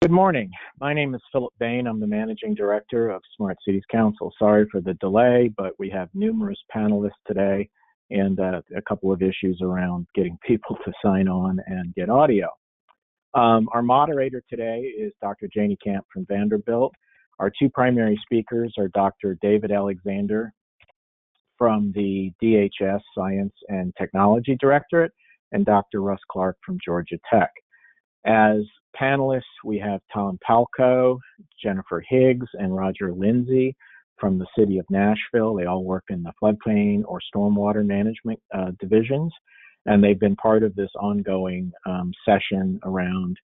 Good morning. My name is Philip Bain. I'm the Managing Director of Smart Cities Council. Sorry for the delay, but we have numerous panelists today and a couple of issues around getting people to sign on and get audio. Our moderator today is Dr. Janie Camp from Vanderbilt. Our two primary speakers are Dr. David Alexander from the DHS Science and Technology Directorate and Dr. Russ Clark from Georgia Tech. As panelists, we have Tom Palco, Jennifer Higgs, and Roger Lindsay from the city of Nashville. They all work in the floodplain or stormwater management divisions, and they've been part of this ongoing session around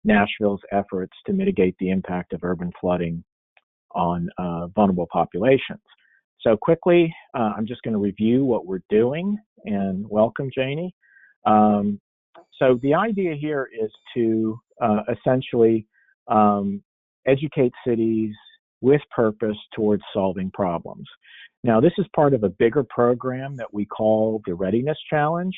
Nashville's efforts to mitigate the impact of urban flooding on vulnerable populations. So quickly, I'm just going to review what we're doing, and welcome, Janie. So the idea here is to essentially educate cities with purpose towards solving problems. Now, this is part of a bigger program that we call the Readiness Challenge.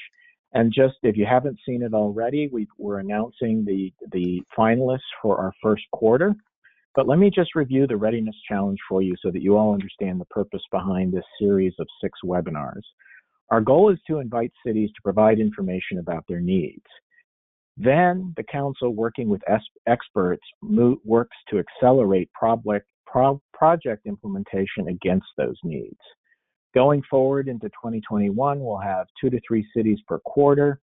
And just if you haven't seen it already, we're announcing the finalists for our first quarter. But let me just review the Readiness Challenge for you so that you all understand the purpose behind this series of 6 webinars. Our goal is to invite cities to provide information about their needs. Then the council, working with experts, works to accelerate project implementation against those needs. Going forward into 2021, we'll have 2 to 3 cities per quarter.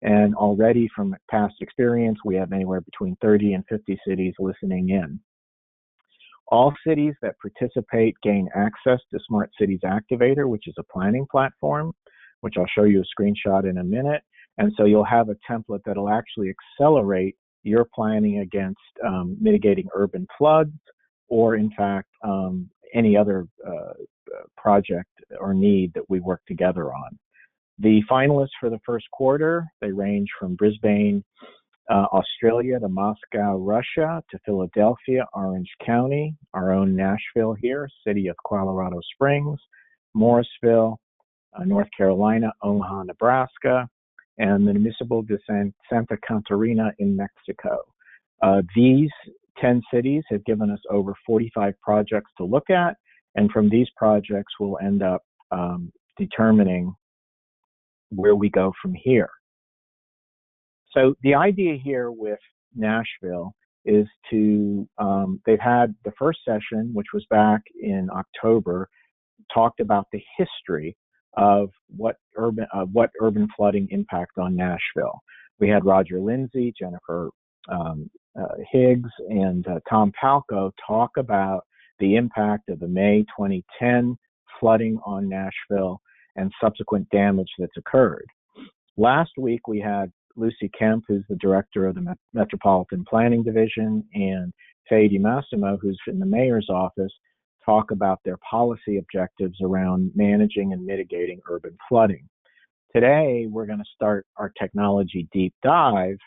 And already from past experience, we have anywhere between 30 and 50 cities listening in. All cities that participate gain access to Smart Cities Activator, which is a planning platform, which I'll show you a screenshot in a minute. And so you'll have a template that'll actually accelerate your planning against mitigating urban floods, or in fact, any other project or need that we work together on. The finalists for the first quarter, they range from Brisbane, Australia, to Moscow, Russia, to Philadelphia, Orange County, our own Nashville here, city of Colorado Springs, Morrisville, North Carolina, Omaha, Nebraska, and the Municipal de Santa Catarina in Mexico. These 10 cities have given us over 45 projects to look at, and from these projects, we'll end up determining where we go from here. So the idea here with Nashville is to, they've had the first session, which was back in October, talked about the history of what urban flooding impact on Nashville. We had Roger Lindsay, Jennifer Higgs, and Tom Palco talk about the impact of the May 2010 flooding on Nashville and subsequent damage that's occurred. Last week, we had Lucy Kemp, who's the director of the Metropolitan Planning Division, and Faye DiMassimo, who's in the mayor's office, talk about their policy objectives around managing and mitigating urban flooding. Today, we're going to start our technology deep dive,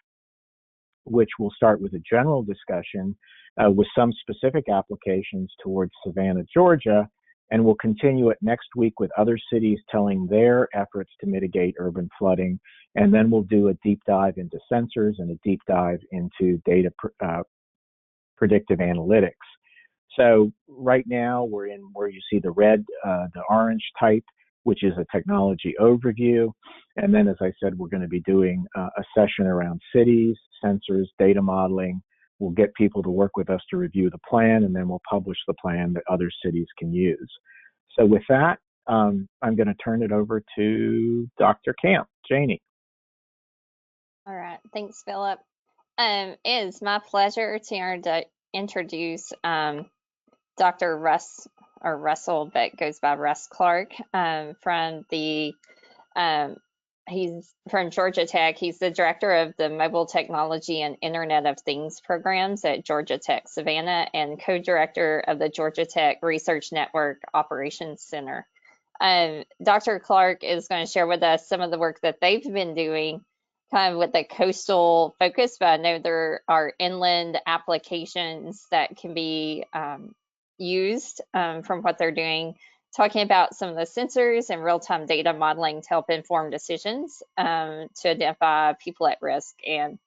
which will start with a general discussion with some specific applications towards Savannah, Georgia, and we'll continue it next week with other cities telling their efforts to mitigate urban flooding, and then we'll do a deep dive into sensors and a deep dive into data predictive analytics. So right now we're in where you see the red, the orange type, which is a technology overview. And then, as I said, we're going to be doing a session around cities, sensors, data modeling. We'll get people to work with us to review the plan, and then we'll publish the plan that other cities can use. So with that, I'm going to turn it over to Dr. Camp. Janie. All right. Thanks, Philip. It is my pleasure to introduce Dr. Russell, but goes by Russ Clark, he's from Georgia Tech. He's the director of the Mobile Technology and Internet of Things programs at Georgia Tech Savannah and co-director of the Georgia Tech Research Network Operations Center. Dr. Clark is going to share with us some of the work that they've been doing kind of with a coastal focus, but I know there are inland applications that can be used from what they're doing, talking about some of the sensors and real-time data modeling to help inform decisions to identify people at risk and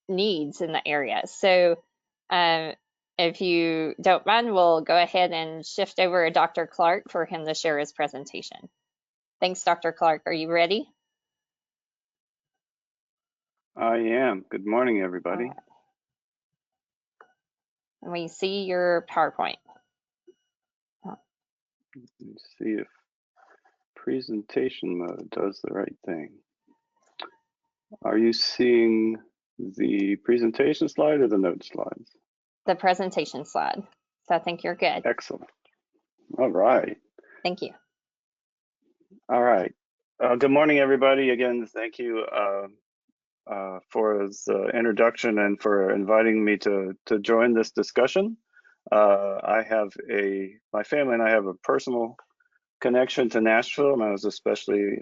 needs in the area. So if you don't mind, we'll go ahead and shift over to Dr. Clark for him to share his presentation. Thanks, Dr. Clark. Are you ready? I am. Good morning, everybody. And we see your PowerPoint. Let's see if presentation mode does the right thing. Are you seeing the presentation slide or the note slides? The presentation slide. So I think you're good. Excellent. All right. Thank you. All right. Good morning, everybody. Again, thank you for the introduction and for inviting me to join this discussion. My family and I have a personal connection to Nashville, and I was especially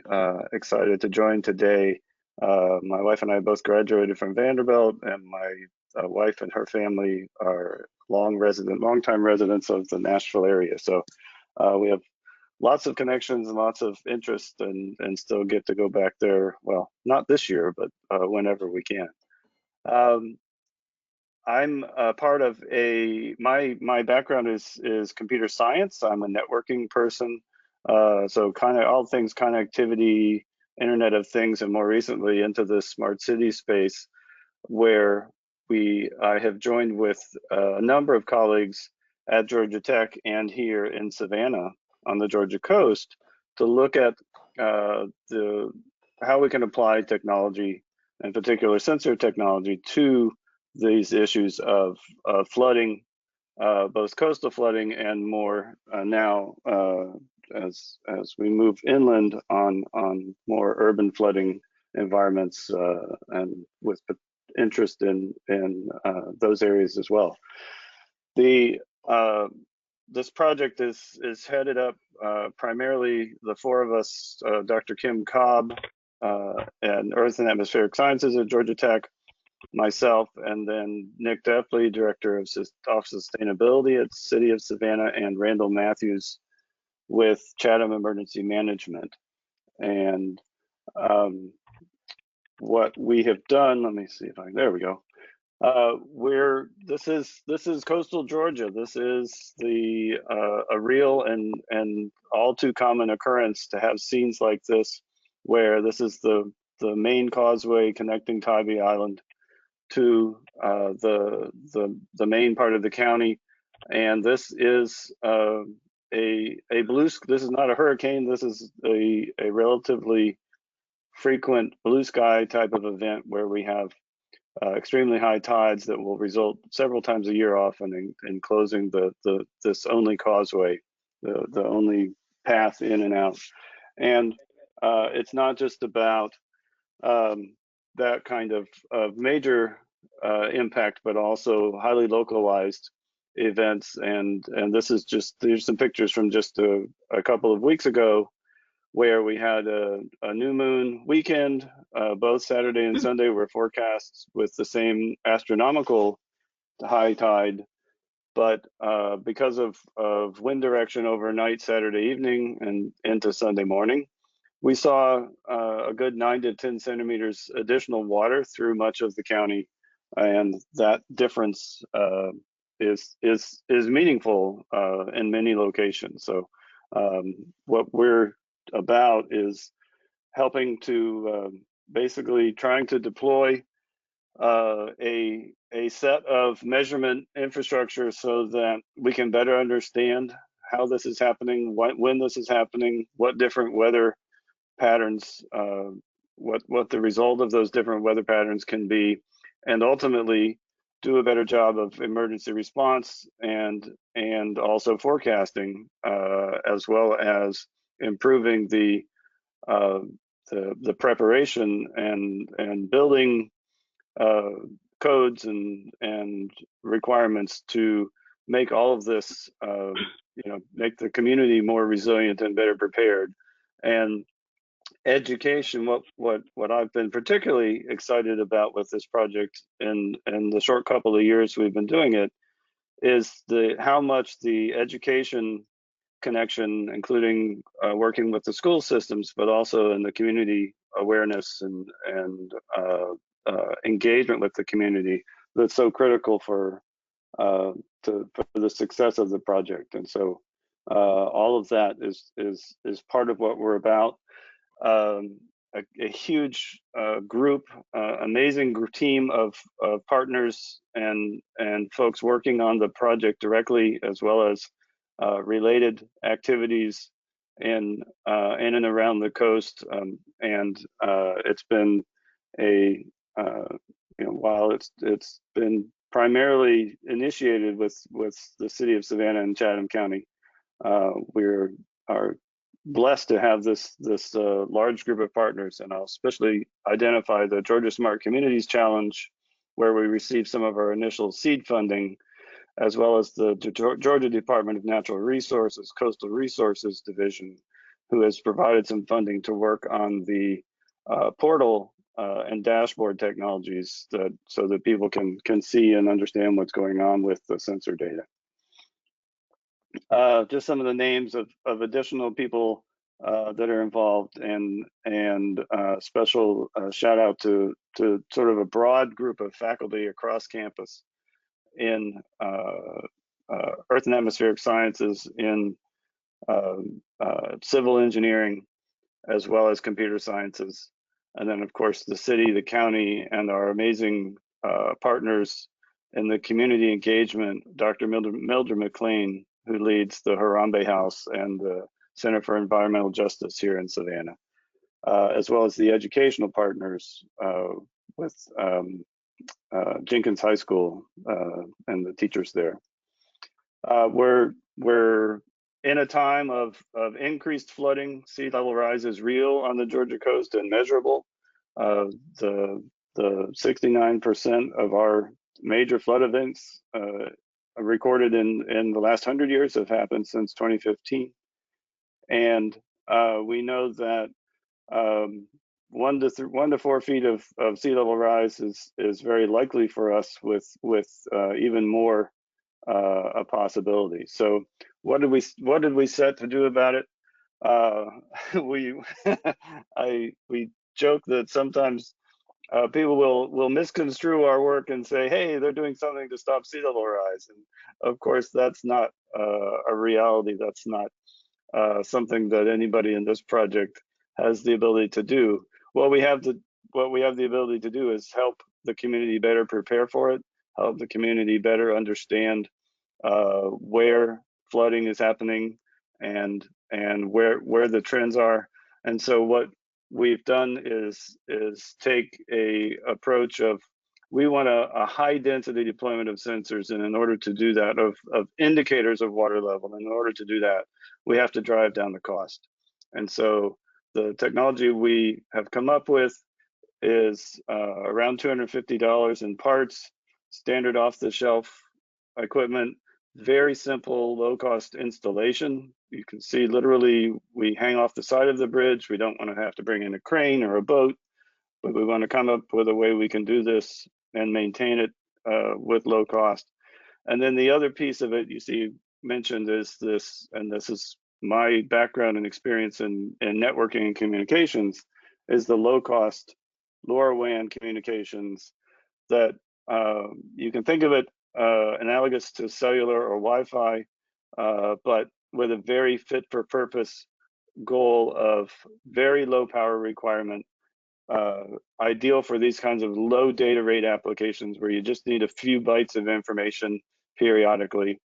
excited to join today. My wife and I both graduated from Vanderbilt, and my wife and her family are long-time residents of the Nashville area. So we have lots of connections and lots of interest, and still get to go back there. Well, not this year, but whenever we can. I'm a part of my background is computer science. I'm a networking person, so kind of all things connectivity, Internet of Things, and more recently into the smart city space, where I have joined with a number of colleagues at Georgia Tech and here in Savannah on the Georgia coast to look at how we can apply technology, in particular sensor technology, to these issues of flooding, both coastal flooding and more now as we move inland on more urban flooding environments, and with interest in those areas as well. This project is headed up primarily the four of us, Dr. Kim Cobb, and Earth and Atmospheric Sciences at Georgia Tech, myself, and then Nick Depley, Director of Office of Sustainability at City of Savannah, and Randall Matthews with Chatham Emergency Management. And what we have done, let me see if there we go. This is coastal Georgia. This is a real and all too common occurrence to have scenes like this, where this is the main causeway connecting Tybee Island to the main part of the county, and this is this is not a hurricane. This is a relatively frequent blue sky type of event where we have extremely high tides that will result several times a year, often in closing this only causeway, the only path in and out. And it's not just about that kind of major impact, but also highly localized events. And there's some pictures from just a couple of weeks ago, where we had a new moon weekend. Both Saturday and Sunday were forecasts with the same astronomical high tide, but because of wind direction overnight Saturday evening and into Sunday morning, we saw a good 9 to 10 centimeters additional water through much of the county, and that difference is meaningful in many locations. So what we're about is helping to basically trying to deploy a set of measurement infrastructure so that we can better understand how this is happening, when this is happening, what different weather patterns, what the result of those different weather patterns can be, and ultimately do a better job of emergency response and also forecasting, as well as improving the preparation and building codes and requirements to make all of this, make the community more resilient and better prepared. And education, what I've been particularly excited about with this project in the short couple of years we've been doing it, is how much the education connection, including working with the school systems, but also in the community awareness and engagement with the community that's so critical for the success of the project. And so all of that is part of what we're about. A huge group, amazing team of partners and folks working on the project directly, as well as related activities in and around the coast. And it's been a while it's been primarily initiated with the city of Savannah and Chatham County. We are blessed to have this large group of partners, and I'll especially identify the Georgia Smart Communities Challenge, where we received some of our initial seed funding, as well as the Georgia Department of Natural Resources Coastal Resources Division, who has provided some funding to work on the portal and dashboard technologies so that people can see and understand what's going on with the sensor data. Just some of the names of additional people that are involved, and special shout out to sort of a broad group of faculty across campus in earth and atmospheric sciences, in civil engineering, as well as computer sciences. And then, of course, the city, the county, and our amazing partners in the community engagement, Dr. Mildred McLean, who leads the Harambe House and the Center for Environmental Justice here in Savannah, as well as the educational partners with Jenkins High School and the teachers there. We're in a time of increased flooding. Sea level rise is real on the Georgia coast and measurable. The 69% of our major flood events recorded in the last 100 years have happened since 2015. And we know that 1 to 4 feet of sea level rise is very likely for us, with even more a possibility. So what did we set to do about it? We we joke that sometimes people will misconstrue our work and say, hey, they're doing something to stop sea level rise. And of course, that's not a reality. That's not something that anybody in this project has the ability to do. What we have the ability to do is help the community better prepare for it, help the community better understand where flooding is happening and where the trends are. And so what we've done is take a approach of, we want a high density deployment of sensors, and in order to do that, of indicators of water level, and in order to do that, we have to drive down the cost. And so the technology we have come up with is around $250 in parts, standard off-the-shelf equipment, very simple, low-cost installation. You can see literally we hang off the side of the bridge. We don't want to have to bring in a crane or a boat, but we want to come up with a way we can do this and maintain it with low cost. And then the other piece of it you see mentioned is this, and this is my background and experience in networking and communications, is the low-cost LoRaWAN communications that you can think of it analogous to cellular or Wi-Fi, but with a very fit-for-purpose goal of very low power requirement, ideal for these kinds of low data rate applications where you just need a few bytes of information periodically.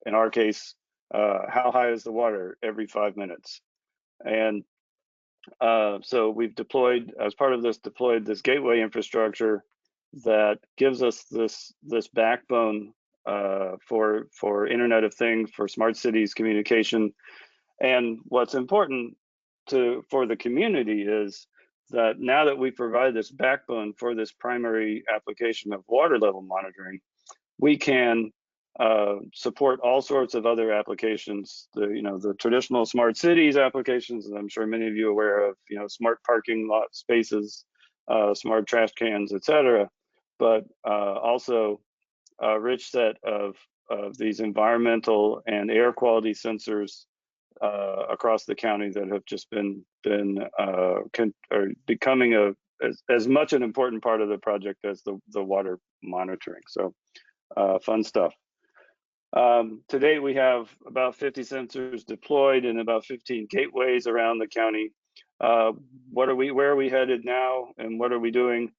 In our case, how high is the water every 5 minutes? And so we've deployed, as part of this, this gateway infrastructure that gives us this backbone for Internet of Things, for smart cities communication. And what's important for the community is that now that we provide this backbone for this primary application of water level monitoring, we can support all sorts of other applications. The traditional smart cities applications, and I'm sure many of you are aware of, smart parking lot spaces, smart trash cans, etc. But also a rich set of these environmental and air quality sensors across the county that have just been becoming as much an important part of the project as the water monitoring. So fun stuff. To date, we have about 50 sensors deployed in about 15 gateways around the county. Where are we headed now, and what are we doing?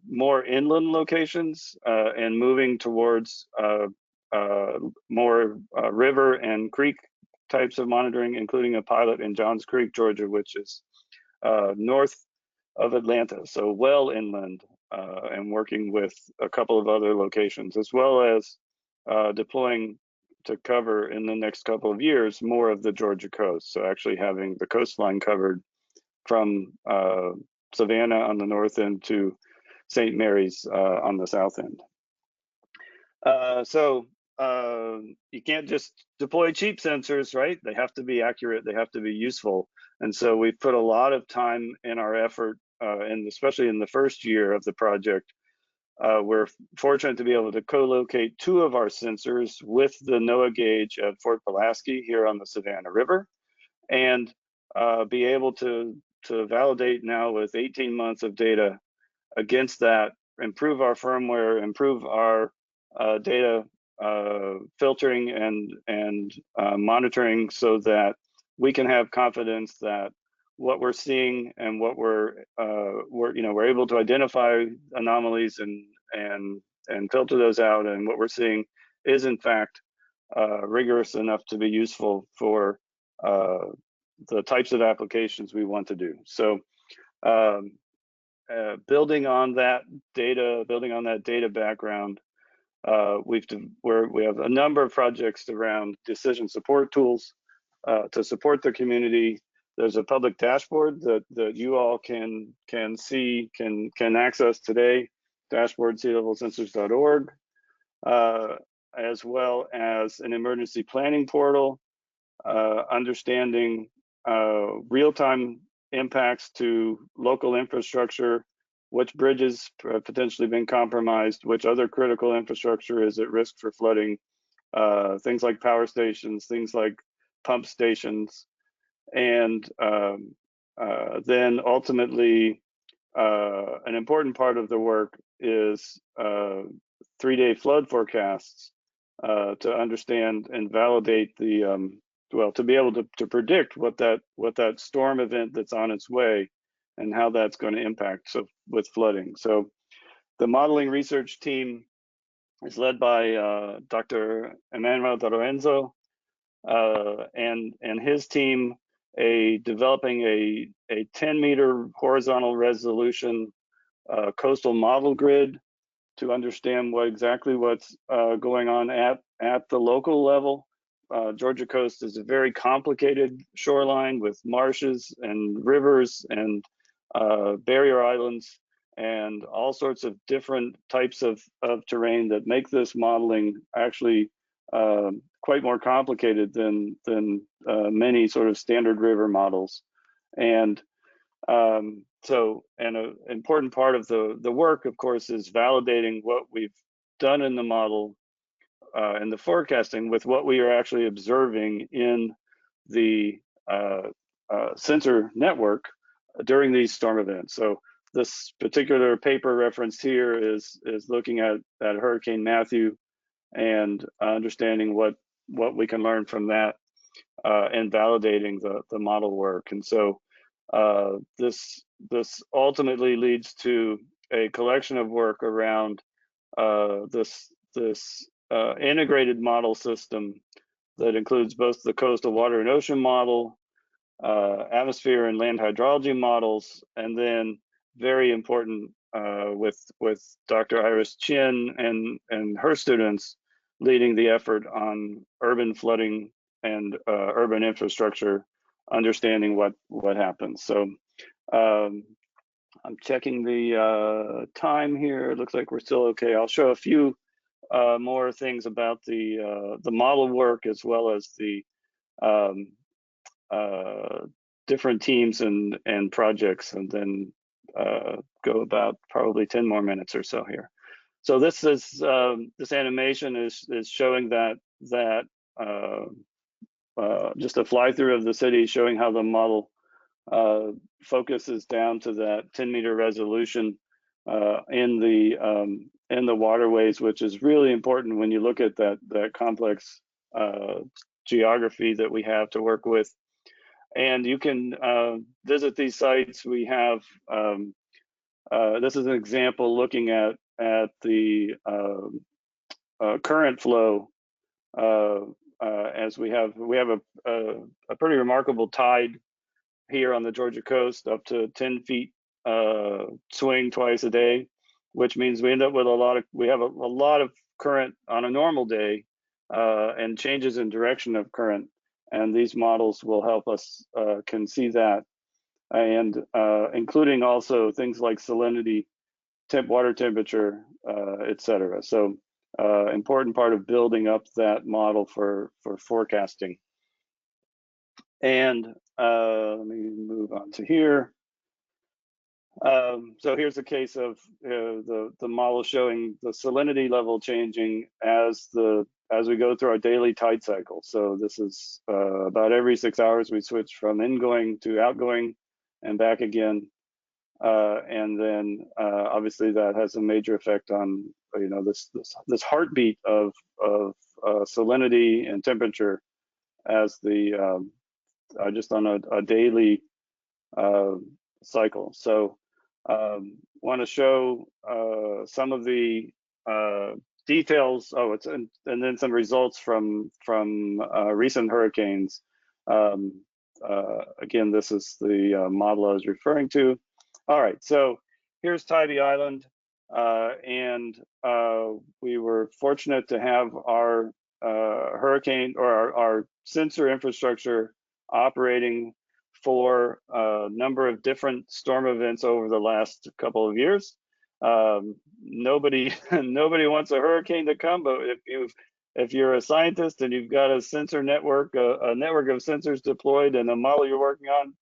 More inland locations and moving towards more river and creek types of monitoring, including a pilot in Johns Creek, Georgia, which is north of Atlanta, so well inland, and working with a couple of other locations, as well as deploying to cover in the next couple of years more of the Georgia coast. So actually having the coastline covered from Savannah on the north end to St. Mary's on the south end. You can't just deploy cheap sensors, right? They have to be accurate, they have to be useful. And so we've put a lot of time in our effort, and especially in the first year of the project, we're fortunate to be able to co-locate 2 of our sensors with the NOAA gauge at Fort Pulaski here on the Savannah River, and be able to validate now with 18 months of data against that, improve our firmware, improve our data filtering and monitoring, so that we can have confidence that what we're seeing and what we're able to identify anomalies and filter those out, and what we're seeing is in fact rigorous enough to be useful for the types of applications we want to do. So building on that data background, we have a number of projects around decision support tools to support the community. There's a public dashboard that you all can access today, dashboard sealevelSensors.org, as well as an emergency planning portal, understanding real-time impacts to local infrastructure, which bridges have potentially been compromised, which other critical infrastructure is at risk for flooding, things like power stations, things like pump stations, and then ultimately an important part of the work is 3-day flood forecasts to understand and validate the to be able to predict what that storm event that's on its way and how that's going to impact with flooding. So the modeling research team is led by Dr. Emmanuel D'Lorenzo and his team, developing a 10-meter horizontal resolution coastal model grid to understand exactly what's going on at the local level. Georgia coast is a very complicated shoreline with marshes and rivers and barrier islands and all sorts of different types of terrain that make this modeling actually quite more complicated than many sort of standard river models. And so an important part of the work, of course, is validating what we've done in the model and the forecasting with what we are actually observing in the sensor network during these storm events. So this particular paper referenced here is looking at Hurricane Matthew and understanding what we can learn from that and validating the model work. And so this ultimately leads to a collection of work around this integrated model system that includes both the coastal water and ocean model, atmosphere and land hydrology models, and then very important with Dr. Iris Chin and her students leading the effort on urban flooding and urban infrastructure, understanding what happens. So I'm checking the time here. It looks like we're still okay. I'll show a few more things about the model work, as well as the different teams and projects, and then go about probably 10 more minutes or so here. So this is this animation is showing that just a fly through of the city, showing how the model focuses down to that 10-meter resolution in the waterways, which is really important when you look at that complex geography that we have to work with. And you can visit these sites. We have this is an example looking at the current flow as we have a pretty remarkable tide here on the Georgia coast, up to 10 feet swing twice a day, which means we end up with we have a lot of current on a normal day and changes in direction of current. And these models will help us can see that, and including also things like salinity, water temperature, etc. So important part of building up that model for forecasting. And let me move on to here. So here's a case of the model showing the salinity level changing as we go through our daily tide cycle. So this is about every 6 hours we switch from ingoing to outgoing and back again. And then obviously that has a major effect on this heartbeat of salinity and temperature as the just on a daily cycle. So want to show some of the details. Oh, and then some results from recent hurricanes. Again, this is the model I was referring to. All right, so here's Tybee Island, and we were fortunate to have our hurricane or our sensor infrastructure operating for a number of different storm events over the last couple of years. Nobody wants a hurricane to come, but if you're a scientist and you've got a sensor network, a network of sensors deployed and a model you're working on,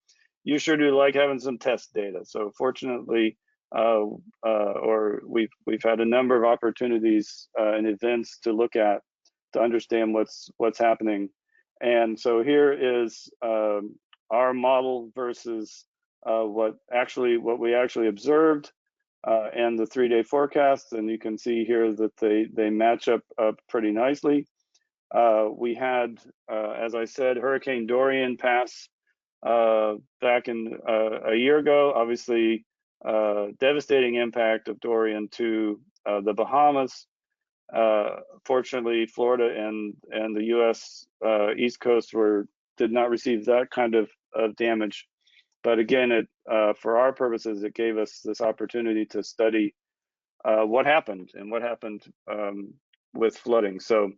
you sure do like having some test data. So fortunately, or we've had a number of opportunities and events to look at to understand what's happening. And so here is our model versus what we actually observed and the 3-day forecast. And you can see here that they match up pretty nicely. We had, as I said, Hurricane Dorian pass back in a year ago. Obviously, devastating impact of Dorian to the Bahamas. Fortunately, Florida and the U.S. East Coast did not receive that kind of damage. But again, for our purposes, it gave us this opportunity to study what happened and what happened with flooding. So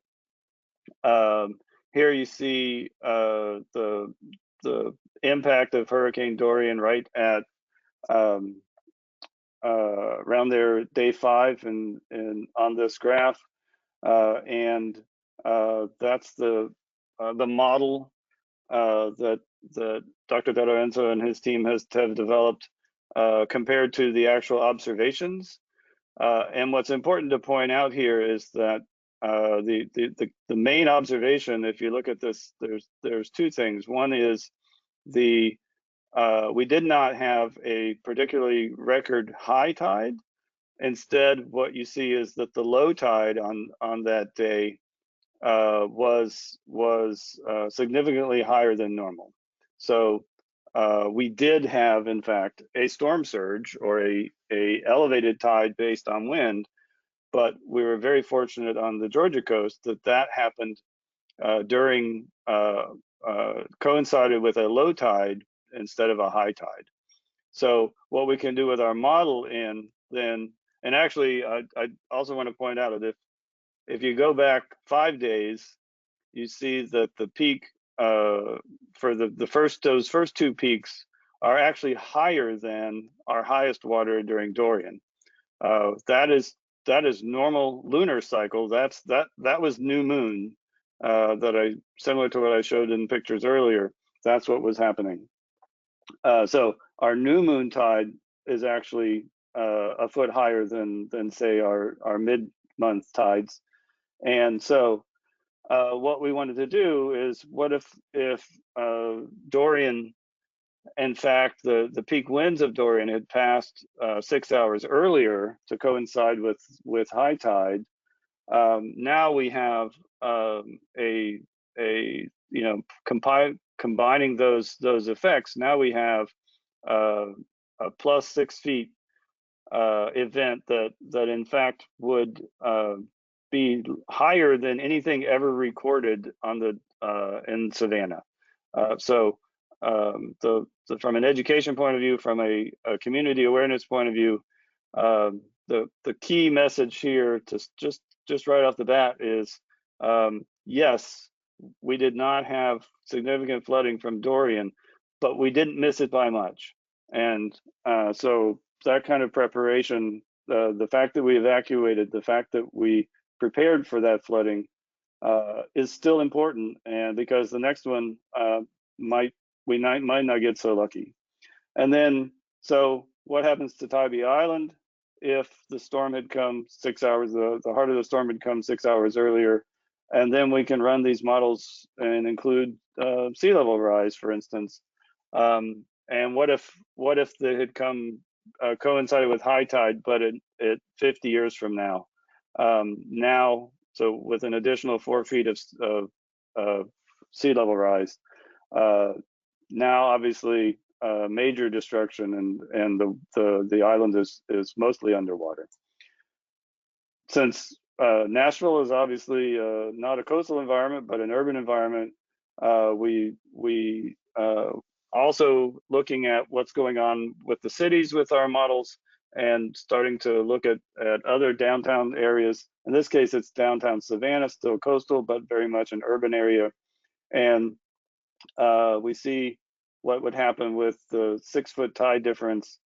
here you see the impact of Hurricane Dorian right at around there day 5 and on this graph, and that's the model that Dr. Beto Enzo and his team have developed compared to the actual observations. And what's important to point out here is that the main observation, if you look at this, there's two things. One is we did not have a particularly record high tide. Instead, what you see is that the low tide on that day was significantly higher than normal. So we did have, in fact, a storm surge or a elevated tide based on wind, but we were very fortunate on the Georgia coast that happened during coincided with a low tide instead of a high tide. So what we can do with our model and actually I also want to point out that if you go back 5 days, you see that the peak for those first 2 peaks are actually higher than our highest water during Dorian. That is normal lunar cycle. That was new moon similar to what I showed in pictures earlier. That's what was happening. So our new moon tide is actually a foot higher than say our mid-month tides. And so what we wanted to do is, what if Dorian In fact, the peak winds of Dorian had passed 6 hours earlier to coincide with high tide. Now we have a combining those effects. Now we have a plus 6 feet event that in fact would be higher than anything ever recorded on the in Savannah. From an education point of view, from a community awareness point of view, the key message here to just right off the bat is yes, we did not have significant flooding from Dorian, but we didn't miss it by much. And so that kind of preparation, the fact that we evacuated, the fact that we prepared for that flooding is still important, and because the next one might not get so lucky. And then, so what happens to Tybee Island if the storm had come 6 hours, the heart of the storm had come 6 hours earlier? And then we can run these models and include sea level rise, for instance. And what if they had come coincided with high tide, but at 50 years from now? So with an additional 4 feet of sea level rise, now obviously major destruction, and the island is mostly underwater. Since Nashville is obviously not a coastal environment but an urban environment, we also looking at what's going on with the cities with our models, and starting to look at other downtown areas. In this case, it's downtown Savannah, still coastal, but very much an urban area. And we see what would happen with the 6 foot tide difference.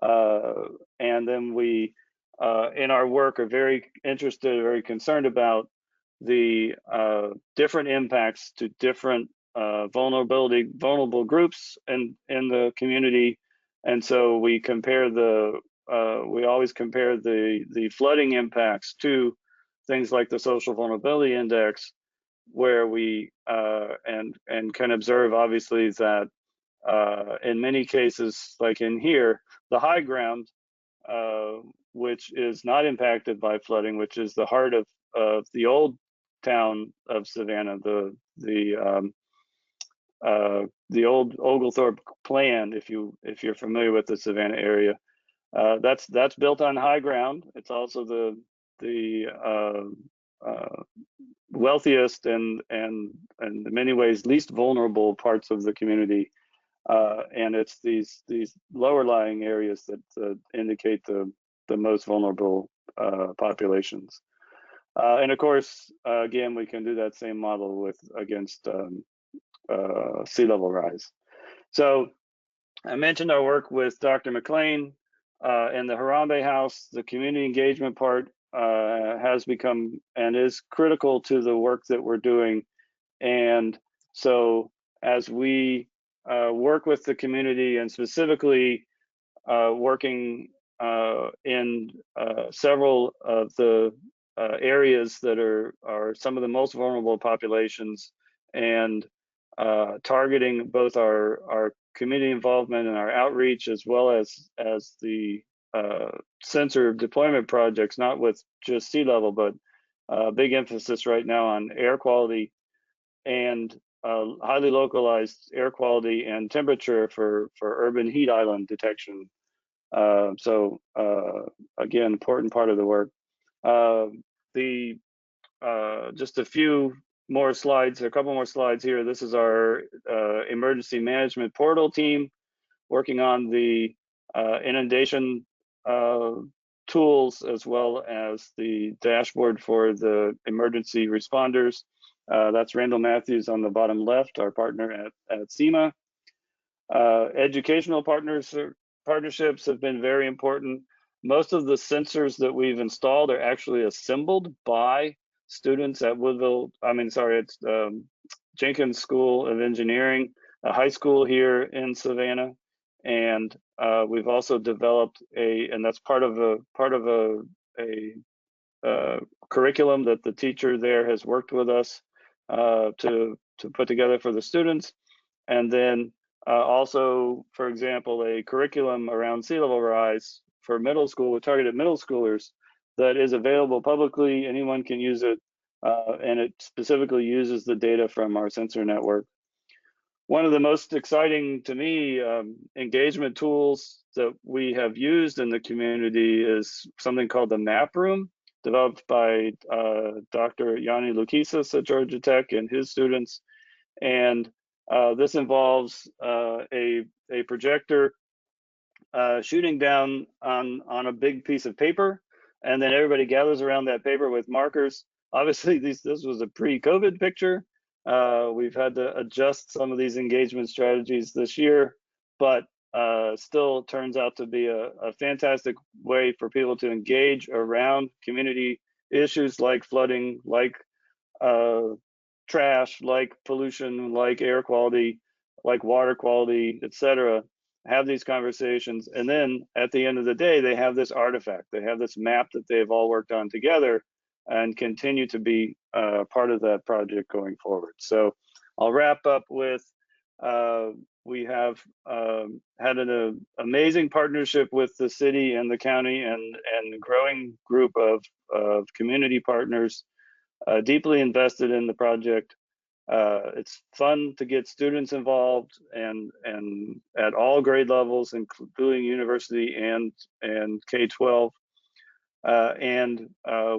And then we, in our work, are very interested, very concerned about the different impacts to different vulnerable groups in the community. And so we compare we always compare the flooding impacts to things like the social vulnerability index, where we and can observe obviously that in many cases, like in here, the high ground, which is not impacted by flooding, which is the heart of the old town of Savannah, the old Oglethorpe plan, if you're familiar with the Savannah area, that's built on high ground. It's also the wealthiest and in many ways least vulnerable parts of the community, and it's these lower lying areas that indicate the most vulnerable populations. And of course, again, we can do that same model against sea level rise. So I mentioned our work with Dr. McLean in the Harambe House. The community engagement part has become and is critical to the work that we're doing. And so as we work with the community, and specifically working in several of the areas that are some of the most vulnerable populations, and targeting both our community involvement and our outreach, as well as the sensor deployment projects, not with just sea level, but big emphasis right now on air quality and highly localized air quality and temperature for urban heat island detection. So again, important part of the work. Just a few more slides, a couple more slides here. This is our emergency management portal team working on the inundation tools, as well as the dashboard for the emergency responders. That's Randall Matthews on the bottom left, our partner at SEMA. Educational partnerships have been very important. Most of the sensors that we've installed are actually assembled by students at it's Jenkins School of Engineering, a high school here in Savannah. And we've also developed and that's part of a curriculum that the teacher there has worked with us to put together for the students. And then Also, for example, a curriculum around sea level rise for middle school with targeted middle schoolers that is available publicly. Anyone can use it, and it specifically uses the data from our sensor network. One of the most exciting to me engagement tools that we have used in the community is something called the Map Room, developed by Dr. Yanni Loukisas at Georgia Tech and his students. And this involves a projector shooting down on a big piece of paper, and then everybody gathers around that paper with markers. Obviously, this was a pre-COVID picture. We've had to adjust some of these engagement strategies this year, but still turns out to be a fantastic way for people to engage around community issues like flooding, like trash, like pollution, like air quality, like water quality, etc. Have these conversations, and then at the end of the day, they have this artifact. They have this map that they've all worked on together, and continue to be part of that project going forward. So I'll wrap up with we have had an amazing partnership with the city and the county and a growing group of community partners deeply invested in the project. It's fun to get students involved and at all grade levels, including university and K-12.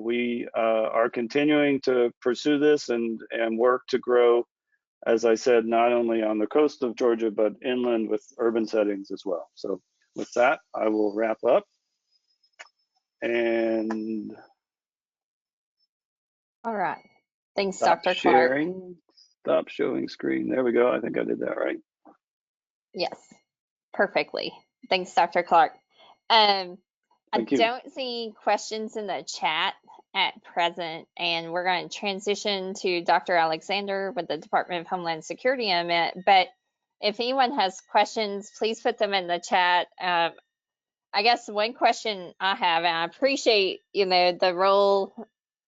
We are continuing to pursue this and work to grow, as I said, not only on the coast of Georgia, but inland with urban settings as well. So with that, I will wrap up. And All right. Thanks, stop Dr. Clark. sharing, stop showing screen. There we go. I think I did that right. Yes, perfectly. Thanks, Dr. Clark. I don't see questions in the chat at present, and we're going to transition to Dr. Alexander with the Department of Homeland Security in a minute. But if anyone has questions, please put them in the chat. I guess one question I have, and I appreciate, the role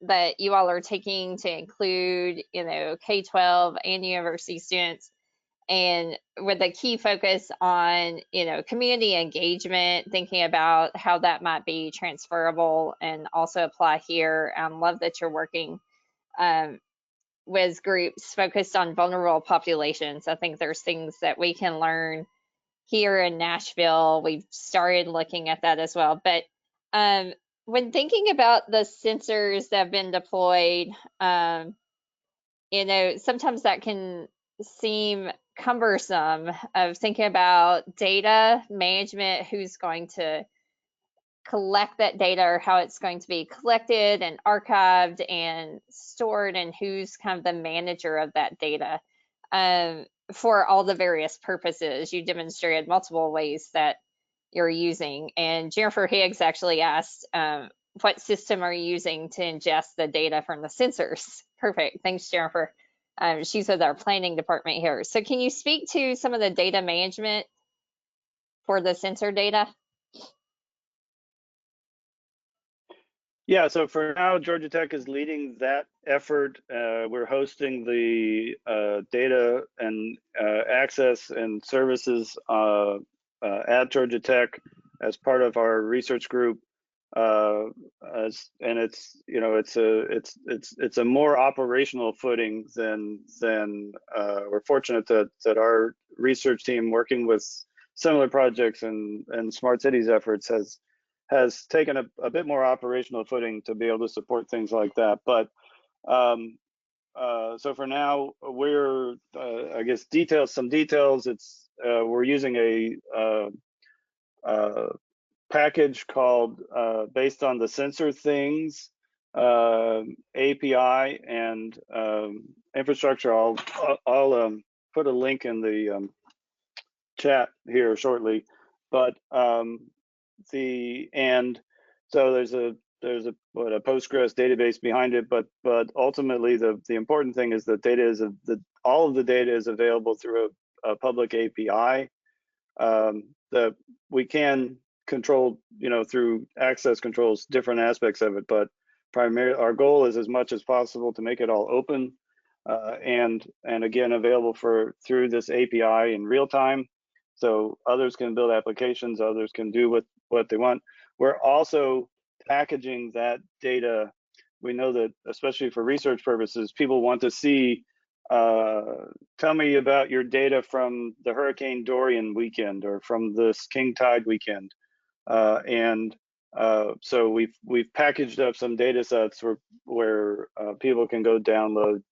that you all are taking to include, K-12 and university students, and with a key focus on, community engagement, thinking about how that might be transferable and also apply here. I love that you're working with groups focused on vulnerable populations. I think there's things that we can learn here in Nashville. We've started looking at that as well. But when thinking about the sensors that have been deployed, sometimes that can seem cumbersome of thinking about data management, who's going to collect that data or how it's going to be collected and archived and stored, and who's kind of the manager of that data for all the various purposes. You demonstrated multiple ways that you're using. And Jennifer Higgs actually asked, what system are you using to ingest the data from the sensors? Perfect. Thanks, Jennifer. She's with our planning department here. So can you speak to some of the data management for the sensor data? Yeah, so for now, Georgia Tech is leading that effort. We're hosting the data and access and services at Georgia Tech as part of our research group. And it's a more operational footing than we're fortunate that our research team, working with similar projects and smart cities efforts, has taken a bit more operational footing to be able to support things like that. But so for now, we're I guess some details. It's we're using a package called based on the Sensor Things API and infrastructure. I'll put a link in the chat here shortly, but so there's a Postgres database behind it, but ultimately the important thing is that all of the data is available through a public API that we can control, through access controls, different aspects of it, but primarily our goal is as much as possible to make it all open and again available through this API in real time, so others can build applications, others can do what they want. We're also packaging that data. We know that especially for research purposes, people want to see, tell me about your data from the Hurricane Dorian weekend or from this King Tide weekend. So we've packaged up some data sets where people can go download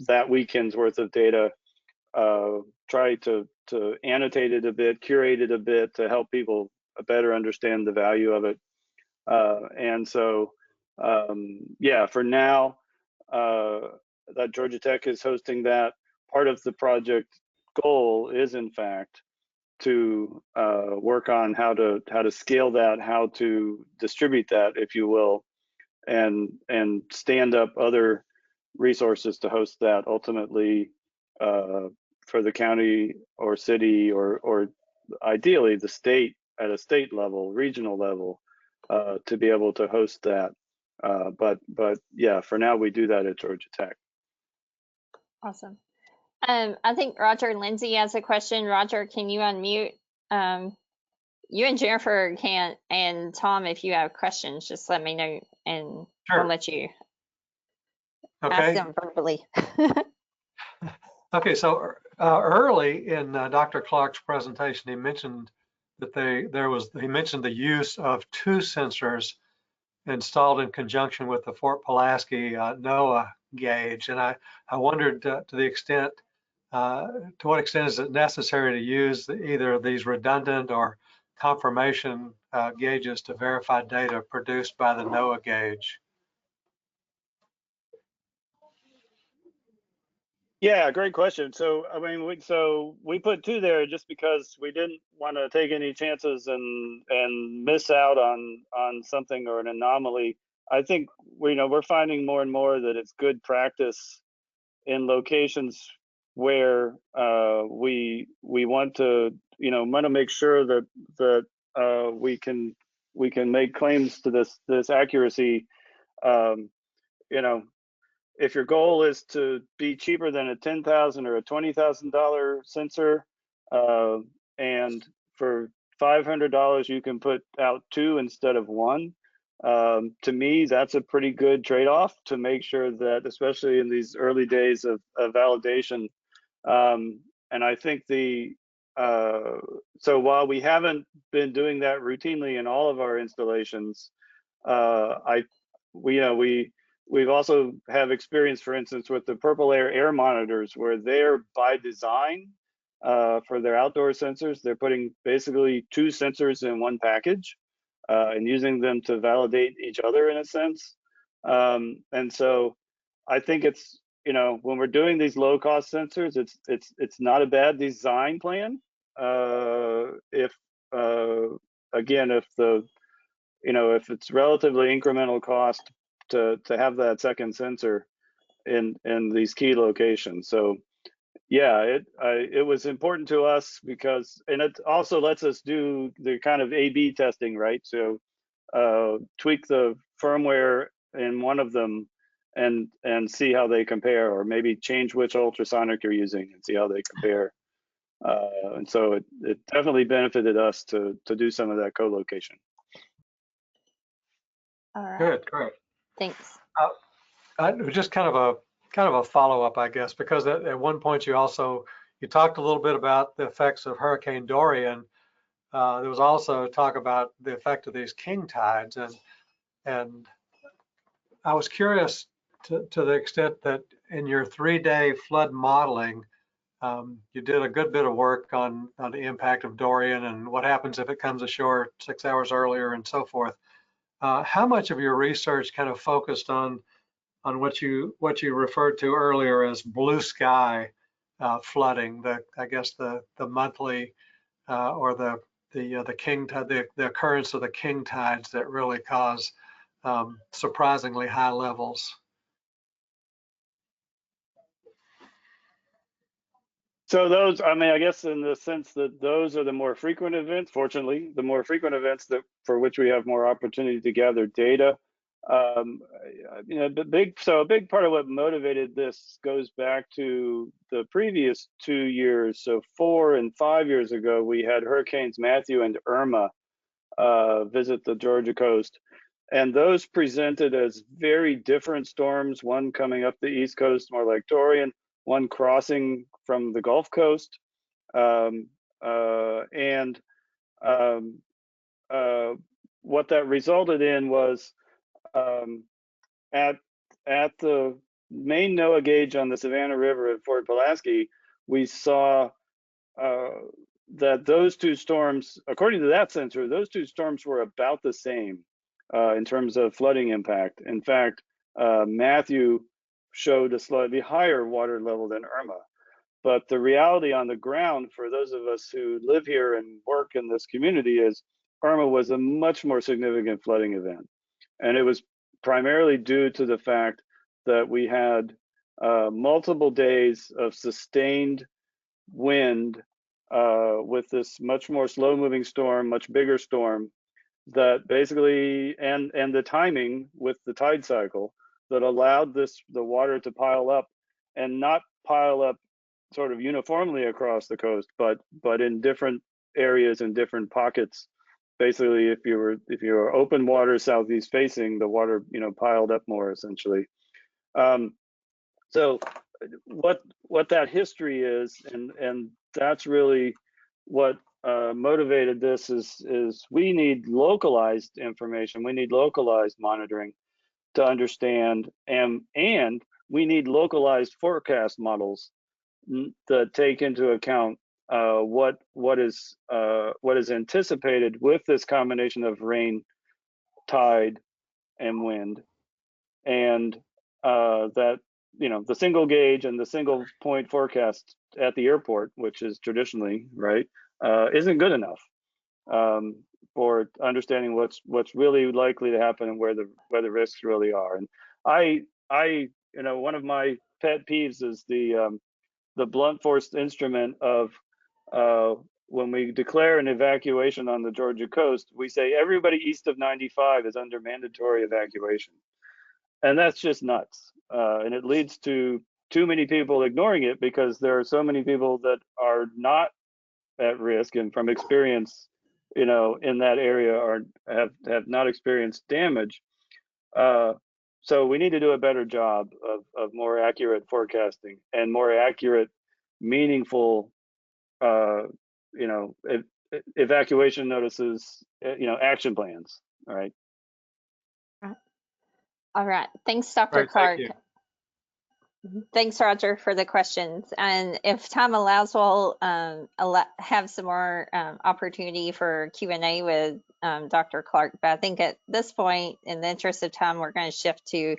that weekend's worth of data, try to annotate it a bit, curate it a bit to help people better understand the value of it. Yeah, for now, that Georgia Tech is hosting that. Part of the project goal is, in fact, to work on how to scale that, how to distribute that, if you will, and stand up other resources to host that ultimately, for the county or city or ideally the state, at a state level, regional level, to be able to host that. But yeah, for now we do that at Georgia Tech. Awesome. I think Roger Lindsay has a question. Roger, can you unmute? You and Jennifer can, and Tom, if you have questions, just let me know and Sure. I'll let you Okay. ask them verbally. Okay, so early in Dr. Clark's presentation, he mentioned that he mentioned the use of 2 sensors installed in conjunction with the Fort Pulaski NOAA gauge, and I wondered to what extent is it necessary to use either of these redundant or confirmation gauges to verify data produced by the NOAA gauge? Yeah, great question. So, I mean, we put 2 there just because we didn't want to take any chances and miss out on something or an anomaly. I think we're finding more and more that it's good practice in locations where we want to make sure that we can make claims to this accuracy. You know, if your goal is to be cheaper than a $10,000 or a $20,000 sensor, and for $500 you can put out 2 instead of 1, to me that's a pretty good trade-off to make sure that, especially in these early days of validation. And I think so while we haven't been doing that routinely in all of our installations, we've also have experience, for instance, with the Purple air monitors, where they're by design, for their outdoor sensors, they're putting basically 2 sensors in one package, and using them to validate each other in a sense. And so I think it's, when we're doing these low cost sensors, it's not a bad design plan. If again, if it's relatively incremental cost to have that second sensor in these key locations. So yeah, it was important to us because, and it also lets us do the kind of A/B testing, right? So tweak the firmware in one of them and see how they compare, or maybe change which ultrasonic you're using and see how they compare. And so it definitely benefited us to do some of that co-location. All right. Good, great. Thanks. Just kind of a follow-up, I guess, because at one point you talked a little bit about the effects of Hurricane Dorian. There was also talk about the effect of these king tides, and I was curious to the extent that in your 3-day flood modeling, you did a good bit of work on the impact of Dorian and what happens if it comes ashore 6 hours earlier and so forth. How much of your research kind of focused on what you referred to earlier as blue sky flooding, I guess the monthly or the king tide, the occurrence of the king tides that really cause surprisingly high levels? So those, I mean, I guess in the sense that those are the more frequent events, fortunately, the more frequent events for which we have more opportunity to gather data. You know, a big part of what motivated this goes back to the previous 2 years. So 4 and 5 years ago, we had Hurricanes Matthew and Irma visit the Georgia coast. And those presented as very different storms, one coming up the East Coast, more like Dorian, one crossing from the Gulf Coast. What that resulted in was at the main NOAA gauge on the Savannah River at Fort Pulaski, we saw that those two storms, according to that sensor, those two storms were about the same in terms of flooding impact. In fact, Matthew showed a slightly higher water level than Irma. But the reality on the ground for those of us who live here and work in this community is Irma was a much more significant flooding event. And it was primarily due to the fact that we had multiple days of sustained wind with this much more slow moving storm, much bigger storm that basically, and the timing with the tide cycle that allowed the water to pile up and not pile up sort of uniformly across the coast, but in different areas and different pockets. Basically, if you were open water southeast facing, the water piled up more essentially. So what that history is, and that's really what motivated this is we need localized information, we need localized monitoring to understand, and we need localized forecast models that take into account what is anticipated with this combination of rain, tide, and wind, and that the single gauge and the single point forecast at the airport, which is traditionally right, isn't good enough for understanding what's really likely to happen and where the risks really are. And I one of my pet peeves is the blunt force instrument of when we declare an evacuation on the Georgia coast, we say everybody east of 95 is under mandatory evacuation. And that's just nuts. And it leads to too many people ignoring it because there are so many people that are not at risk and from experience, in that area have not experienced damage. So we need to do a better job of more accurate forecasting and more accurate, meaningful, evacuation notices, action plans. All right. All right. Thanks, Dr. Right, Clark. thank Thanks, Roger, for the questions. And if time allows, we'll have some more opportunity for Q&A with Dr. Clark. But I think at this point, in the interest of time, we're going to shift to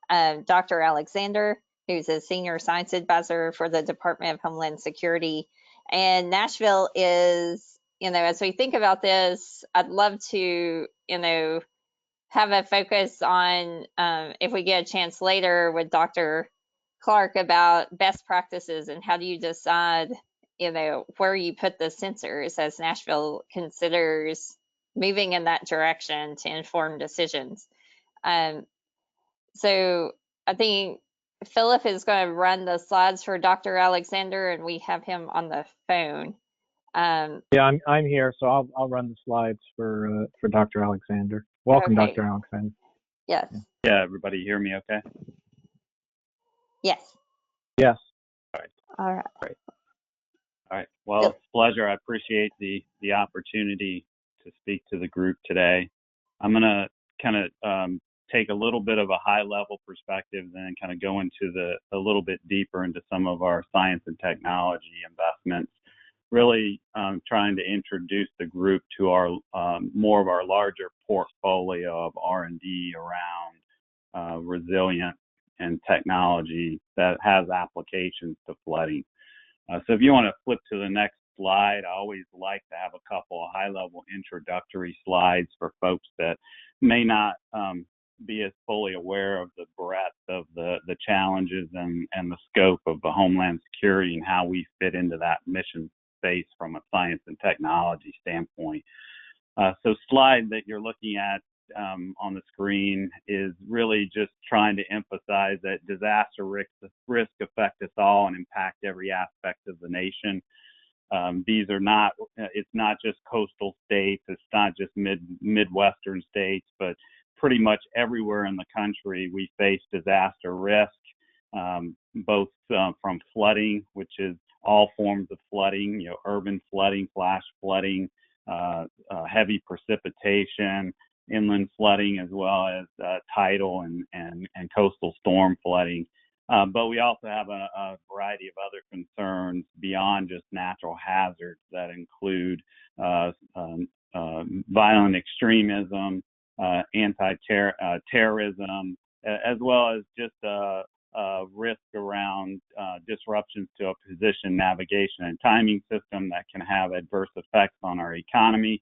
Dr. Alexander, who's a senior science advisor for the Department of Homeland Security. And Nashville is, as we think about this, I'd love to, have a focus on, if we get a chance later with Dr. Clark, about best practices and how do you decide, where you put the sensors as Nashville considers moving in that direction to inform decisions. So I think Philip is going to run the slides for Dr. Alexander, and we have him on the phone. Yeah, I'm here, so I'll run the slides for Dr. Alexander. Welcome, Okay. Dr. Alexander. Yes. Yeah, everybody hear me okay? Yes. Yes. All right. All right. Well, it's a pleasure. I appreciate the opportunity to speak to the group today. I'm going to kind of take a little bit of a high-level perspective and then kind of go into a little bit deeper into some of our science and technology investments, really trying to introduce the group to our more of our larger portfolio of R&D around resilience and technology that has applications to flooding. So if you want to flip to the next slide, I always like to have a couple of high-level introductory slides for folks that may not be as fully aware of the breadth of the challenges and the scope of the Homeland Security and how we fit into that mission space from a science and technology standpoint. So slide that you're looking at on the screen is really just trying to emphasize that disaster risk affect us all and impact every aspect of the nation. These are not, it's not just coastal states, it's not just Midwestern states, but pretty much everywhere in the country we face disaster risk, both from flooding, which is all forms of flooding, urban flooding, flash flooding, heavy precipitation, inland flooding, as well as tidal and coastal storm flooding. But we also have a variety of other concerns beyond just natural hazards that include violent extremism, anti-terrorism, as well as just risk around disruptions to a position, navigation, and timing system that can have adverse effects on our economy.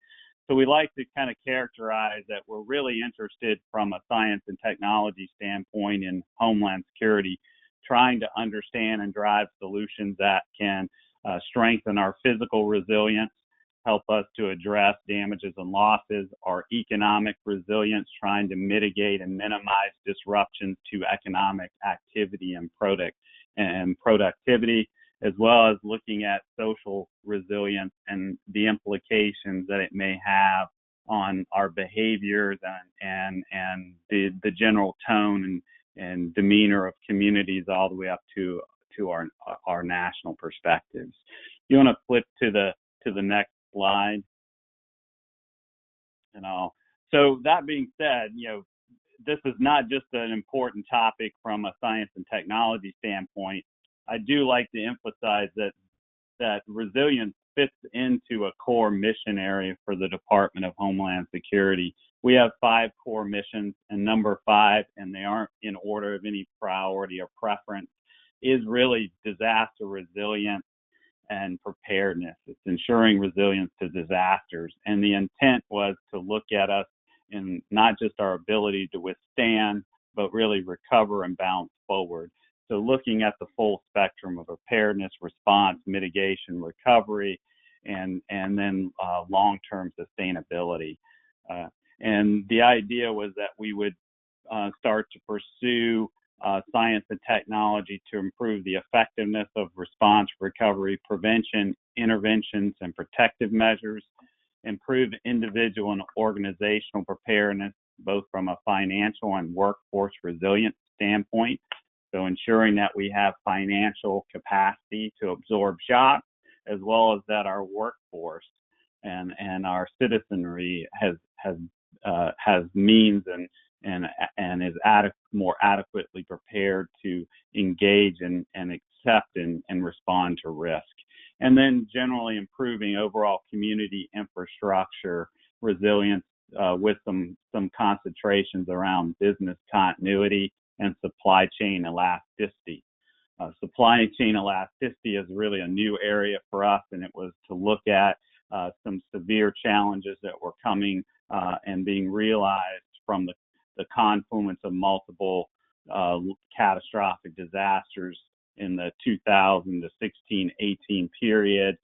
So we like to kind of characterize that we're really interested from a science and technology standpoint in Homeland Security, trying to understand and drive solutions that can strengthen our physical resilience, help us to address damages and losses, our economic resilience, trying to mitigate and minimize disruptions to economic activity and productivity, as well as looking at social resilience and the implications that it may have on our behaviors and the general tone and demeanor of communities, all the way up to our national perspectives. You want to flip to the next slide? So that being said, this is not just an important topic from a science and technology standpoint. I do like to emphasize that resilience fits into a core mission area for the Department of Homeland Security. We have 5 core missions, and number 5, and they aren't in order of any priority or preference, is really disaster resilience and preparedness. It's ensuring resilience to disasters. And the intent was to look at us in not just our ability to withstand, but really recover and bounce forward. So looking at the full spectrum of preparedness, response, mitigation, recovery, and then long-term sustainability. And the idea was that we would start to pursue science and technology to improve the effectiveness of response, recovery, prevention, interventions, and protective measures, improve individual and organizational preparedness, both from a financial and workforce resilience standpoint. So ensuring that we have financial capacity to absorb shocks, as well as that our workforce and our citizenry has means and is more adequately prepared to engage and accept and respond to risk. And then generally improving overall community infrastructure resilience with some concentrations around business continuity and supply chain elasticity. Supply chain elasticity is really a new area for us, and it was to look at some severe challenges that were coming and being realized from the confluence of multiple catastrophic disasters in the 2000 to 16-18 period,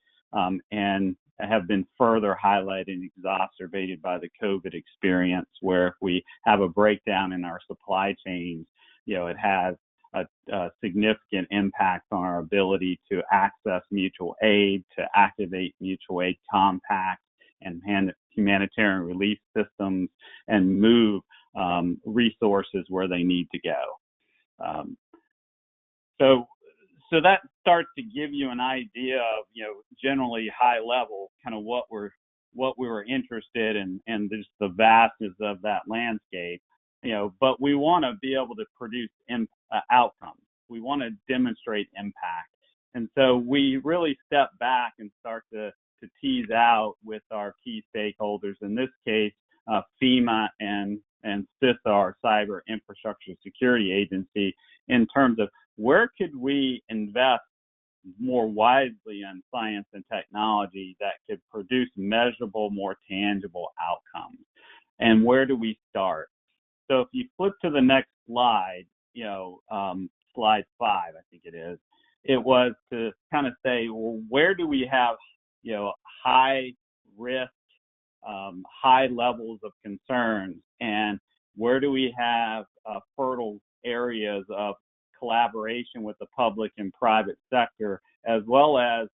and have been further highlighted and exacerbated by the COVID experience, where if we have a breakdown in our supply chains, it has a significant impact on our ability to access mutual aid, to activate mutual aid compacts and humanitarian relief systems, and move resources where they need to go. So that starts to give you an idea of, generally high level, kind of what we were interested in, and just the vastness of that landscape. But we want to be able to produce outcomes. We want to demonstrate impact. And so we really step back and start to tease out with our key stakeholders, in this case, FEMA and CISA, our Cyber Infrastructure Security Agency, in terms of where could we invest more wisely in science and technology that could produce measurable, more tangible outcomes. And where do we start? So if you flip to the next slide, slide 5, I think it is, it was to kind of say, well, where do we have, high risk high levels of concerns, and where do we have fertile areas of collaboration with the public and private sector, as well as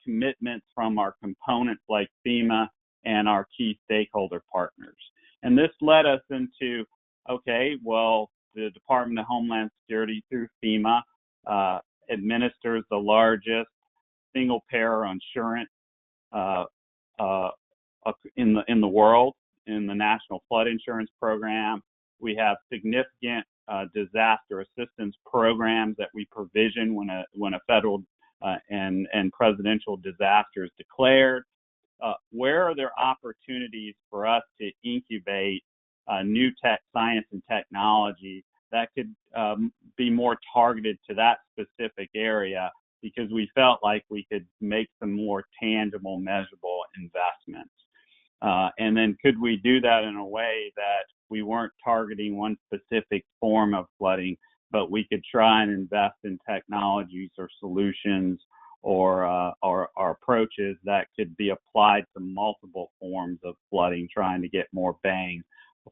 commitments from our components like FEMA and our key stakeholder partners. And this led us into, okay, well, the Department of Homeland Security through FEMA administers the largest single-payer insurance in the world, in the National Flood Insurance Program. We have significant disaster assistance programs that we provision when a federal and presidential disaster is declared. Where are there opportunities for us to incubate new science and technology that could be more targeted to that specific area, because we felt like we could make some more tangible, measurable investments. And then could we do that in a way that we weren't targeting one specific form of flooding, but we could try and invest in technologies or solutions or approaches that could be applied to multiple forms of flooding, trying to get more bang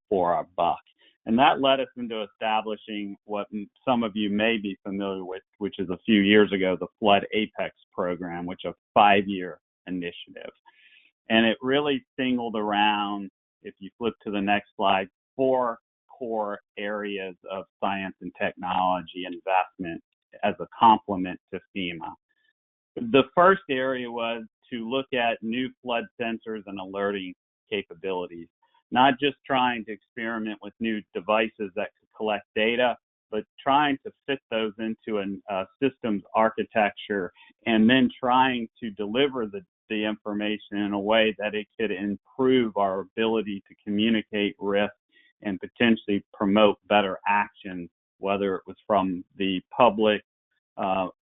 for our buck. And that led us into establishing what some of you may be familiar with, which is a few years ago, the Flood Apex program, which is a 5-year initiative. And it really singled around, if you flip to the next slide, 4 core areas of science and technology investment as a complement to FEMA. The first area was to look at new flood sensors and alerting capabilities, not just trying to experiment with new devices that could collect data, but trying to fit those into a systems architecture and then trying to deliver the information in a way that it could improve our ability to communicate risk and potentially promote better action, whether it was from the public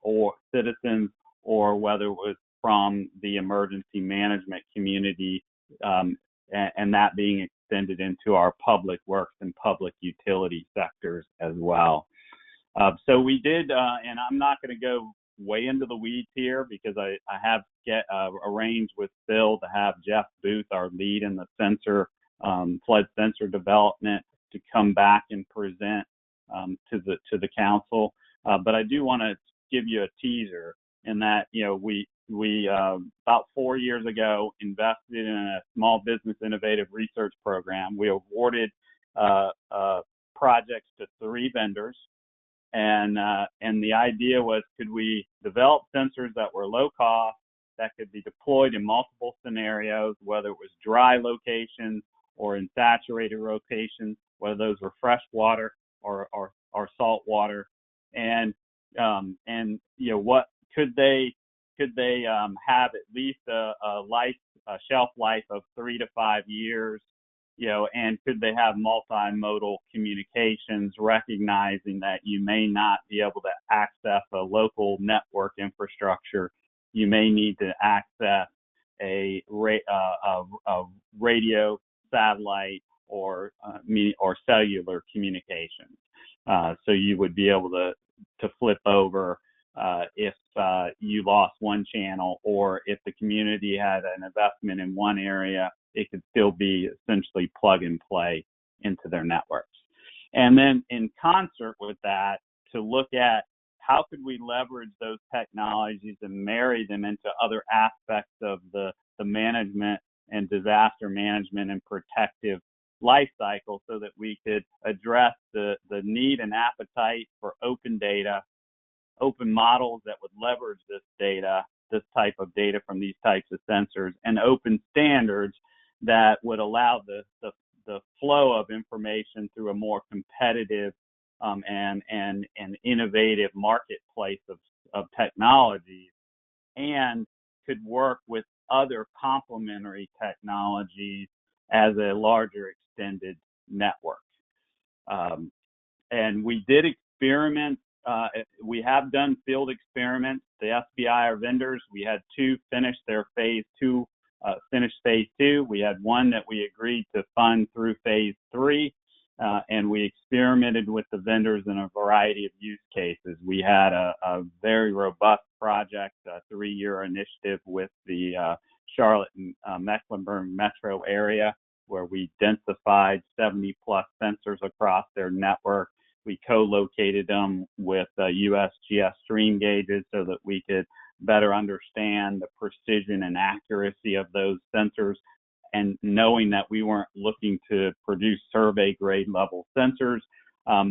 or citizens, or whether it was from the emergency management community, and that being extended into our public works and public utility sectors as well. So we did, and I'm not going to go way into the weeds here because I have arranged with Phil to have Jeff Booth, our lead in the flood sensor development, to come back and present to the council. But I do want to give you a teaser in that, we about 4 years ago invested in a small business innovative research program. We awarded projects to 3 vendors. And the idea was, could we develop sensors that were low cost, that could be deployed in multiple scenarios, whether it was dry locations or in saturated locations, whether those were fresh water or salt water, and what could they have at least a shelf life of 3 to 5 years, and could they have multi-modal communications, recognizing that you may not be able to access a local network infrastructure, you may need to access a radio, satellite, or cellular communications. So you would be able to flip over if you lost one channel, or if the community had an investment in one area, it could still be essentially plug and play into their networks. And then in concert with that, to look at how could we leverage those technologies and marry them into other aspects of the management and disaster management and protective life cycle, so that we could address the need and appetite for open data, open models that would leverage this data, this type of data from these types of sensors, and open standards that would allow the flow of information through a more competitive and innovative marketplace of technologies, and could work with other complementary technologies as a larger extended network. And we did experiments. We have done field experiments. The SBI, our vendors, we had 2 finish their phase 2. We had one that we agreed to fund through phase 3, and we experimented with the vendors in a variety of use cases. We had a very robust project, a 3-year initiative with the Charlotte and Mecklenburg metro area, where we densified 70+ sensors across their network. We co-located them with USGS stream gauges so that we could better understand the precision and accuracy of those sensors, and knowing that we weren't looking to produce survey grade level sensors,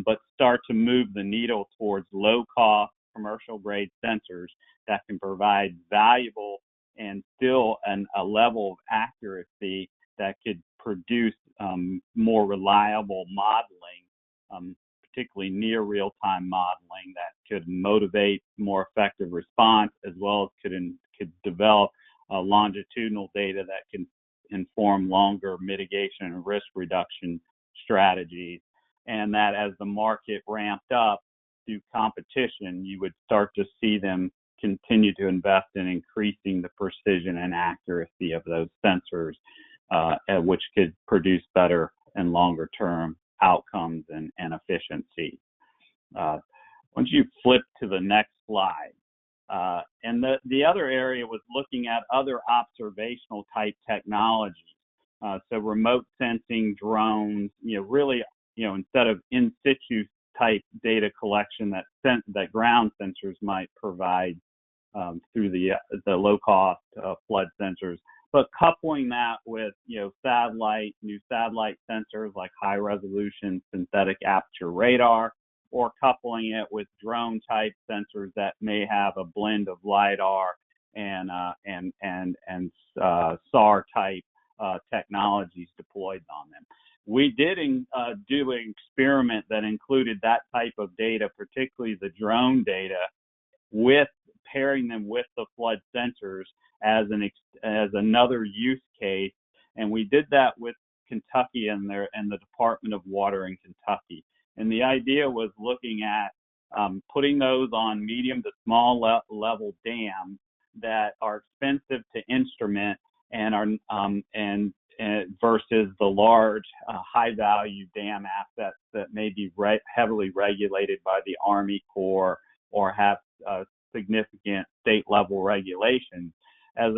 but start to move the needle towards low cost commercial grade sensors that can provide valuable and still a level of accuracy that could produce more reliable modeling, particularly near real-time modeling that could motivate more effective response, as well as could develop longitudinal data that can inform longer mitigation and risk reduction strategies. And that as the market ramped up through competition, you would start to see them continue to invest in increasing the precision and accuracy of those sensors, which could produce better and longer term outcomes and efficiency. Once you flip to the next slide, and the other area was looking at other observational type technologies. So remote sensing, drones, really, instead of in situ type data collection that ground sensors might provide through the low cost flood sensors, but coupling that with new satellite sensors like high resolution synthetic aperture radar, or coupling it with drone type sensors that may have a blend of LiDAR and SAR type technologies deployed on them. We did do an experiment that included that type of data, particularly the drone data, with pairing them with the flood sensors as another use case, and we did that with Kentucky and the Department of Water in Kentucky. And the idea was looking at putting those on medium to small level dams that are expensive to instrument and are versus the large high value dam assets that may be heavily regulated by the Army Corps or have significant state level regulations, as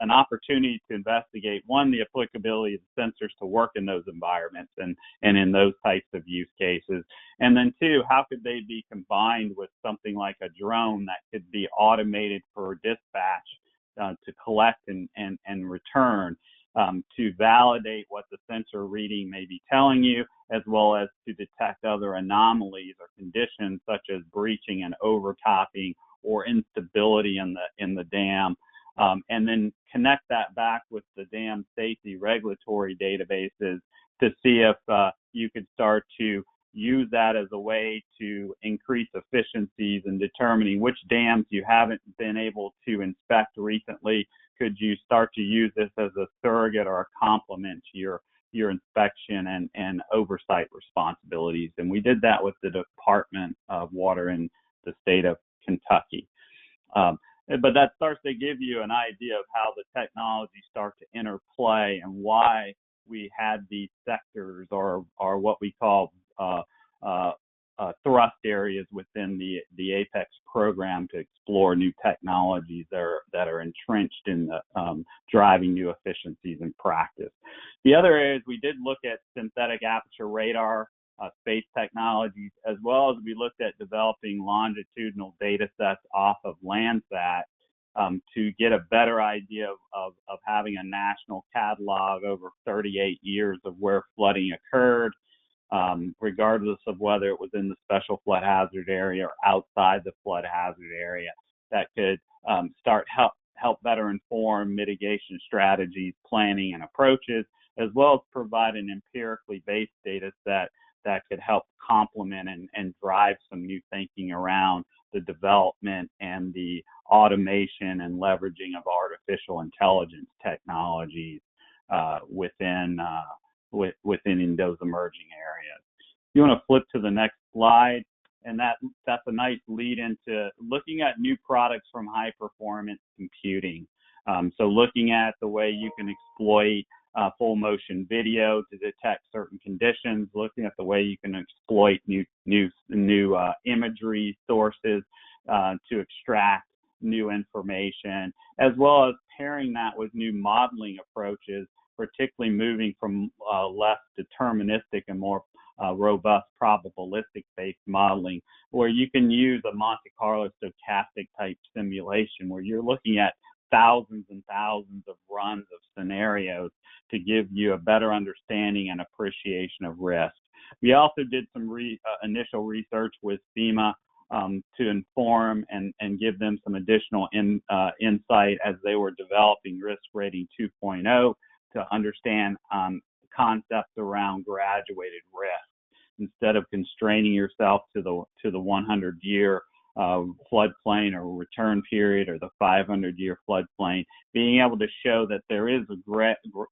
an opportunity to investigate, one, the applicability of the sensors to work in those environments and in those types of use cases. And then two, how could they be combined with something like a drone that could be automated for dispatch to collect and return to validate what the sensor reading may be telling you, as well as to detect other anomalies or conditions such as breaching and overtopping or instability in the dam. And then connect that back with the dam safety regulatory databases to see if you could start to use that as a way to increase efficiencies in determining which dams you haven't been able to inspect recently. Could you start to use this as a surrogate or a complement to your inspection and oversight responsibilities? And we did that with the Department of Water in the state of Kentucky. But that starts to give you an idea of how the technologies start to interplay and why we had these sectors or what we call thrust areas within the APEX program to explore new technologies that are entrenched in the driving new efficiencies in practice. The other areas we did look at synthetic aperture radar, space technologies, as well as we looked at developing longitudinal data sets off of Landsat to get a better idea of having a national catalog over 38 years of where flooding occurred, regardless of whether it was in the special flood hazard area or outside the flood hazard area, that could help better inform mitigation strategies, planning, and approaches, as well as provide an empirically based data set that could help complement and drive some new thinking around the development and the automation and leveraging of artificial intelligence technologies within those emerging areas. You want to flip to the next slide, and that's a nice lead into looking at new products from high performance computing. So looking at the way you can exploit full motion video to detect certain conditions, looking at the way you can exploit new imagery sources to extract new information, as well as pairing that with new modeling approaches, particularly moving from less deterministic and more robust probabilistic-based modeling, where you can use a Monte Carlo stochastic type simulation where you're looking at thousands and thousands of runs of scenarios to give you a better understanding and appreciation of risk. We also did some initial research with FEMA to inform and give them some additional insight as they were developing Risk Rating 2.0 to understand concepts around graduated risk. Instead of constraining yourself to the 100-year floodplain or return period or the 500-year floodplain, being able to show that there is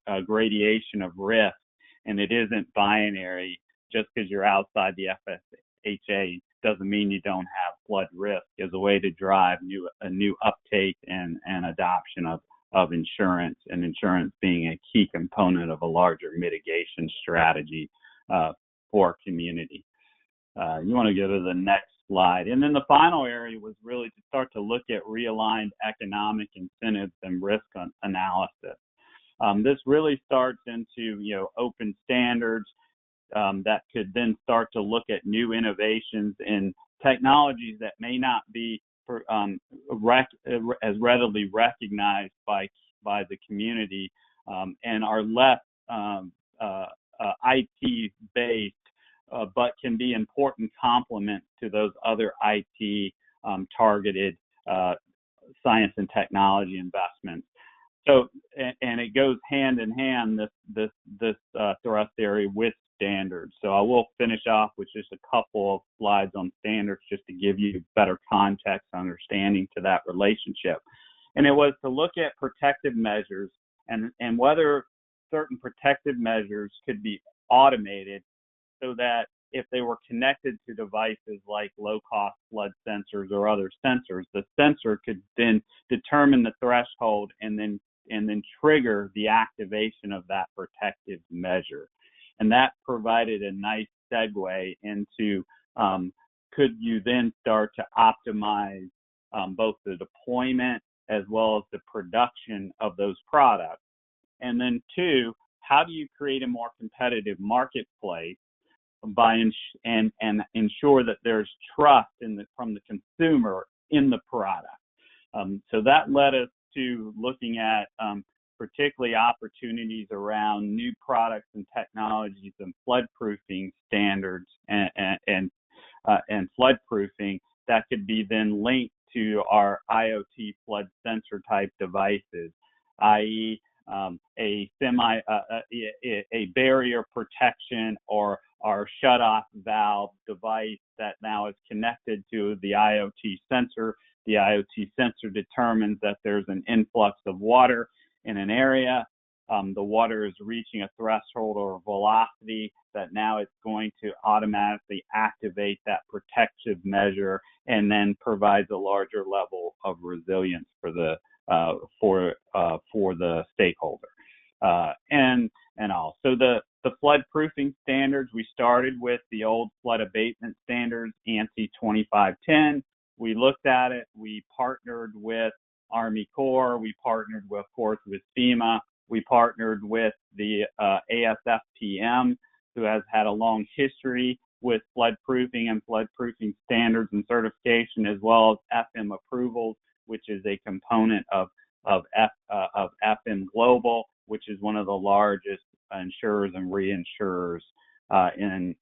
a gradation of risk, and it isn't binary. Just because you're outside the FSHA doesn't mean you don't have flood risk, is a way to drive a new uptake and adoption of insurance, and insurance being a key component of a larger mitigation strategy for a community. You want to go to the next slide. And then the final area was really to start to look at realigned economic incentives and risk analysis. This really starts into open standards that could then start to look at new innovations in technologies that may not be as readily recognized by the community and are less IT based, but can be important complements to those other IT targeted science and technology investments. So, and it goes hand in hand, this thrust area with standards. So I will finish off with just a couple of slides on standards just to give you better context, understanding to that relationship. And it was to look at protective measures and whether certain protective measures could be automated so that if they were connected to devices like low-cost flood sensors or other sensors, the sensor could then determine the threshold and then trigger the activation of that protective measure. And that provided a nice segue into could you then start to optimize both the deployment as well as the production of those products. And then two, how do you create a more competitive marketplace by and ensure that there's trust from the consumer in the product? So that led us to looking at particularly opportunities around new products and technologies and floodproofing standards and floodproofing that could be then linked to our IoT flood sensor type devices, i.e. a barrier protection or our shut-off valve device that now is connected to the IoT sensor. The IoT sensor determines that there's an influx of water in an area. The water is reaching a threshold or velocity that now it's going to automatically activate that protective measure and then provides a larger level of resilience for the stakeholder. And also the floodproofing standards, we started with the old flood abatement standards, ANSI 2510. We looked at it, we partnered with Army Corps, we partnered with, of course, with FEMA, we partnered with the ASFPM, who has had a long history with floodproofing and floodproofing standards and certification, as well as FM approvals, which is a component of FM Global, which is one of the largest insurers and reinsurers in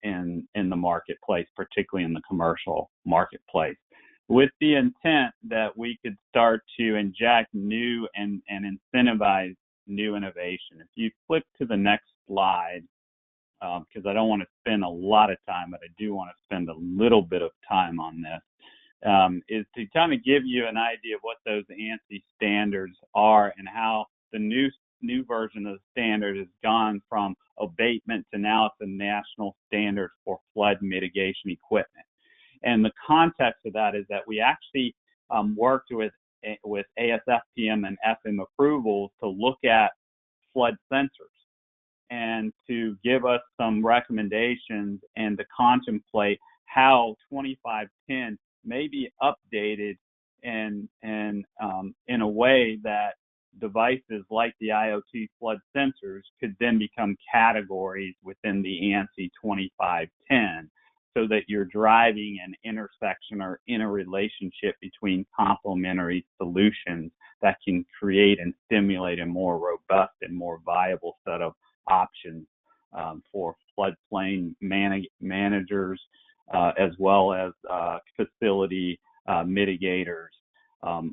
the marketplace, particularly in the commercial marketplace, with the intent that we could start to inject new and incentivize new innovation. If you flip to the next slide, because I don't want to spend a lot of time, but I do want to spend a little bit of time on this, is to kind of give you an idea of what those ANSI standards are and how the new version of the standard has gone from abatement to now it's a national standard for flood mitigation equipment. And the context of that is that we actually worked with ASFPM and FM approvals to look at flood sensors and to give us some recommendations and to contemplate how 2510 may be updated in a way that devices like the IoT flood sensors could then become categories within the ANSI 2510, so that you're driving an intersection or interrelationship between complementary solutions that can create and stimulate a more robust and more viable set of options for floodplain managers, as well as facility mitigators,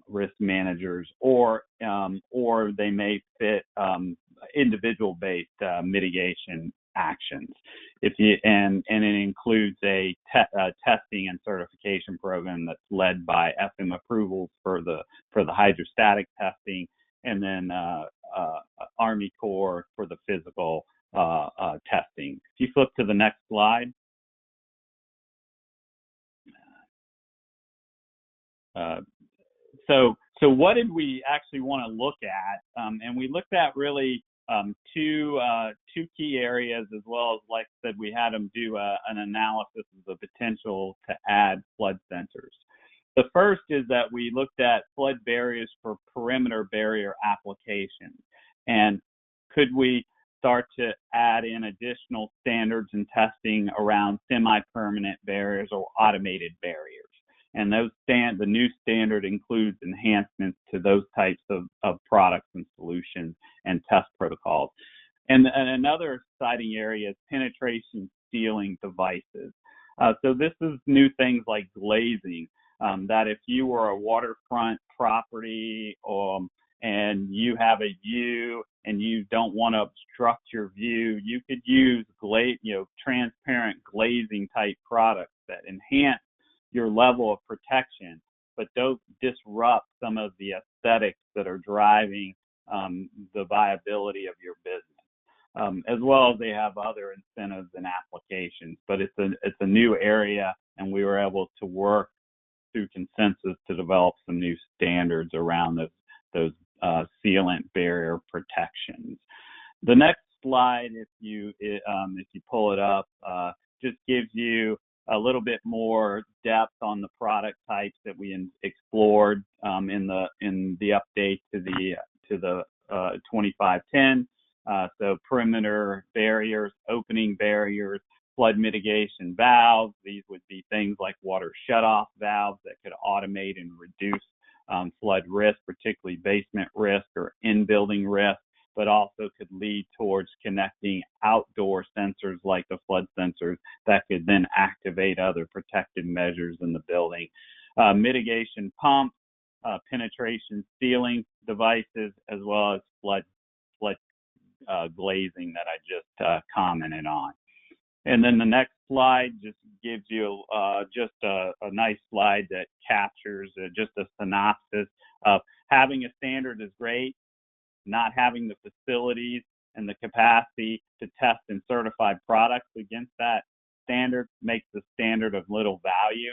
risk managers, or they may fit individual-based mitigation actions. And it includes a testing and certification program that's led by FM approvals for the hydrostatic testing, and then Army Corps for the physical testing. If you flip to the next slide. So what did we actually want to look at? And we looked at really two key areas, as well as, like I said, we had them do an analysis of the potential to add flood sensors. The first is that we looked at flood barriers for perimeter barrier applications, and could we start to add in additional standards and testing around semi-permanent barriers or automated barriers. And the new standard includes enhancements to those types of products and solutions and test protocols. And another exciting area is penetration sealing devices. So this is new things like glazing, that if you were a waterfront property and you have a view and you don't want to obstruct your view, you could use transparent glazing type products that enhance your level of protection, but don't disrupt some of the aesthetics that are driving the viability of your business, as well as they have other incentives and applications. But it's a new area, and we were able to work through consensus to develop some new standards around those sealant barrier protections. The next slide, if you pull it up, just gives you a little bit more depth on the product types that we explored in the update to the 2510. So perimeter barriers, opening barriers, flood mitigation valves. These would be things like water shutoff valves that could automate and reduce flood risk, particularly basement risk or in-building risk, but also could lead towards connecting outdoor sensors like the flood sensors that could then activate other protective measures in the building. Mitigation pumps, penetration sealing devices, as well as flood glazing that I just commented on. And then the next slide just gives you just a nice slide that captures just a synopsis of having a standard is great. Not having the facilities and the capacity to test and certify products against that standard makes the standard of little value.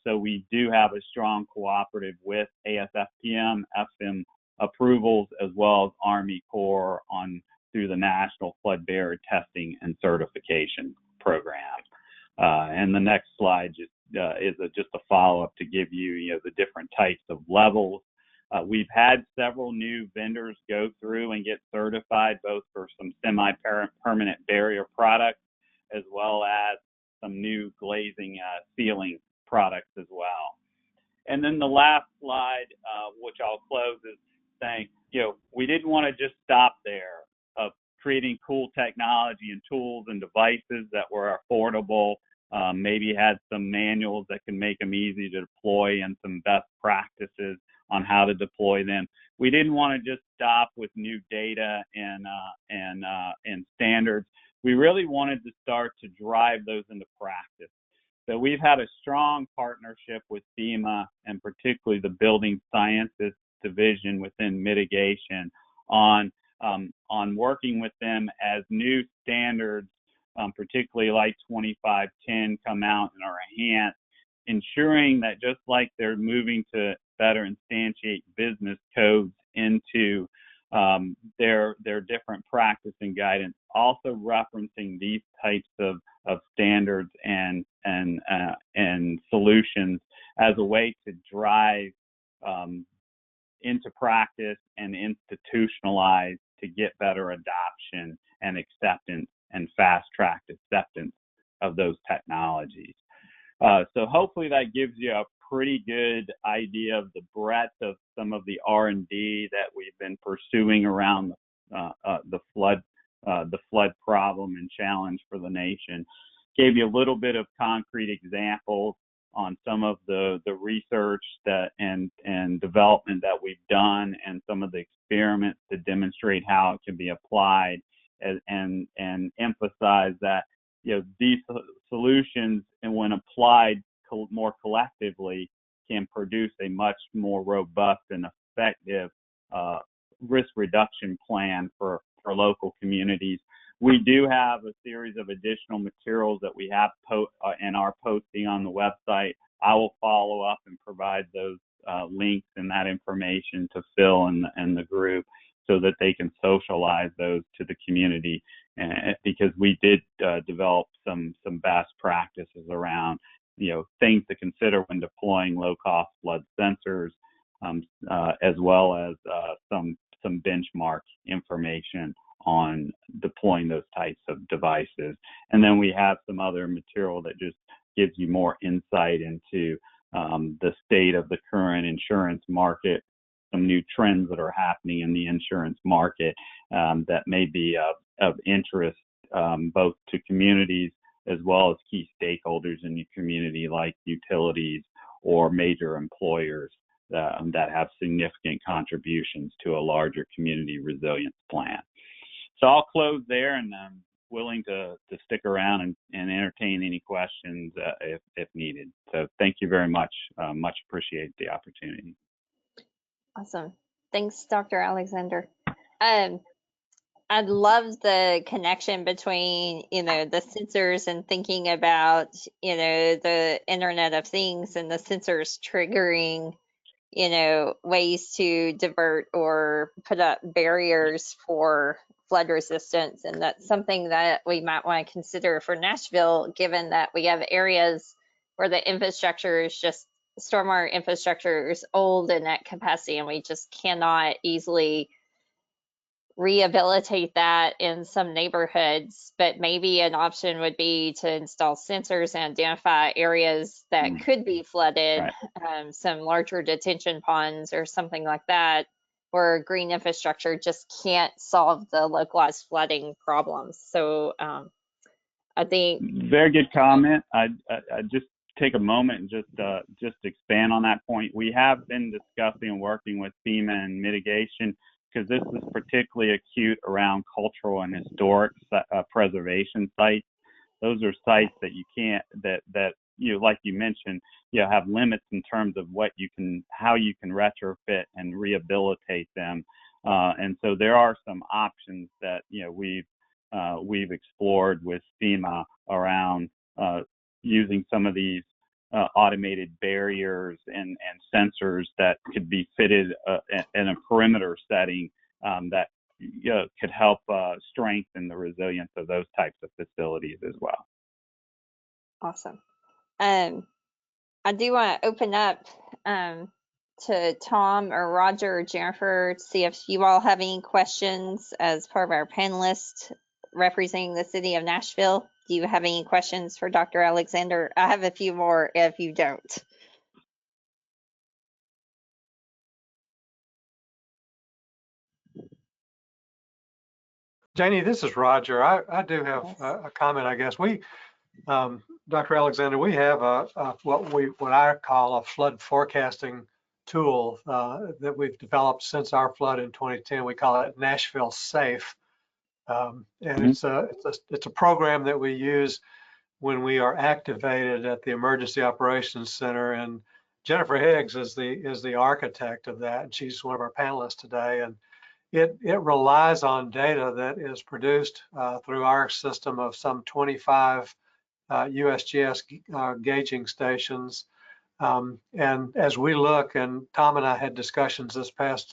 So we do have a strong cooperative with ASFPM, FM approvals, as well as Army Corps through the National Flood Barrier Testing and Certification Program. And the next slide just is just a follow-up to give you, the different types of levels. We've had several new vendors go through and get certified, both for some semi-permanent barrier products, as well as some new glazing sealing products as well. And then the last slide, which I'll close, is saying, we didn't want to just stop there of creating cool technology and tools and devices that were affordable, maybe had some manuals that can make them easy to deploy and some best practices on how to deploy them. We didn't want to just stop with new data and standards. We really wanted to start to drive those into practice. So we've had a strong partnership with FEMA, and particularly the Building Sciences Division within Mitigation, on working with them as new standards, particularly like 2510, come out and are enhanced, ensuring that just like they're moving to better instantiate business codes into their different practice and guidance, also referencing these types of standards and solutions as a way to drive into practice and institutionalize to get better adoption and acceptance and fast-tracked acceptance of those technologies. So hopefully that gives you a pretty good idea of the breadth of some of the R&D that we've been pursuing around the flood problem and challenge for the nation. Gave you a little bit of concrete examples on some of the research that and development that we've done, and some of the experiments to demonstrate how it can be applied, and emphasize that these solutions, and when applied more collectively, can produce a much more robust and effective risk reduction plan for local communities. We do have a series of additional materials that we have and are posting on the website. I will follow up and provide those links and that information to Phil and the group, so that they can socialize those to the community, because we did develop some best practices around things to consider when deploying low-cost flood sensors, as well as some benchmark information on deploying those types of devices. And then we have some other material that just gives you more insight into the state of the current insurance market, some new trends that are happening in the insurance market that may be of interest both to communities as well as key stakeholders in the community, like utilities or major employers that have significant contributions to a larger community resilience plan. So I'll close there, and I'm willing to stick around and entertain any questions if needed. So thank you very much. Much appreciate the opportunity. Awesome. Thanks, Dr. Alexander. I love the connection between, the sensors and thinking about, the Internet of Things and the sensors triggering, ways to divert or put up barriers for flood resistance. And that's something that we might want to consider for Nashville, given that we have areas where the infrastructure is just, stormwater infrastructure is old and at capacity, and we just cannot easily rehabilitate that in some neighborhoods. But maybe an option would be to install sensors and identify areas that could be flooded, right. Some larger detention ponds or something like that, where green infrastructure just can't solve the localized flooding problems. So I think very good comment. I just take a moment and just expand on that point. We have been discussing and working with FEMA and mitigation, because this is particularly acute around cultural and historic preservation sites. Those are sites that you can't, like you mentioned, have limits in terms of how you can retrofit and rehabilitate them. And so there are some options that we've explored with FEMA around using some of these automated barriers and sensors that could be fitted in a perimeter setting that could help strengthen the resilience of those types of facilities as well. Awesome. I do want to open up to Tom or Roger or Jennifer to see if you all have any questions as part of our panelists representing the city of Nashville. Do you have any questions for Dr. Alexander? I have a few more if you don't. Janie, this is Roger. I do have a comment, I guess. Dr. Alexander, we have what I call a flood forecasting tool that we've developed since our flood in 2010. We call it Nashville Safe. And it's a program that we use when we are activated at the Emergency Operations Center. And Jennifer Higgs is the architect of that, and she's one of our panelists today. And it relies on data that is produced through our system of some 25 USGS gauging stations. And as we look, and Tom and I had discussions this past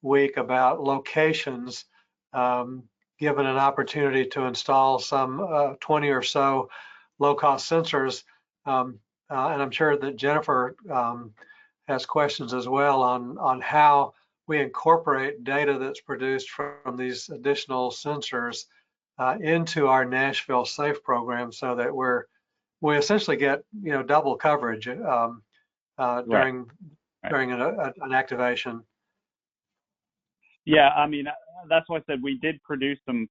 week about locations, given an opportunity to install some 20 or so low-cost sensors, and I'm sure that Jennifer has questions as well on how we incorporate data that's produced from these additional sensors into our Nashville SAFE program, so that we essentially get double coverage during an activation. Yeah, I mean, that's why I said we did produce some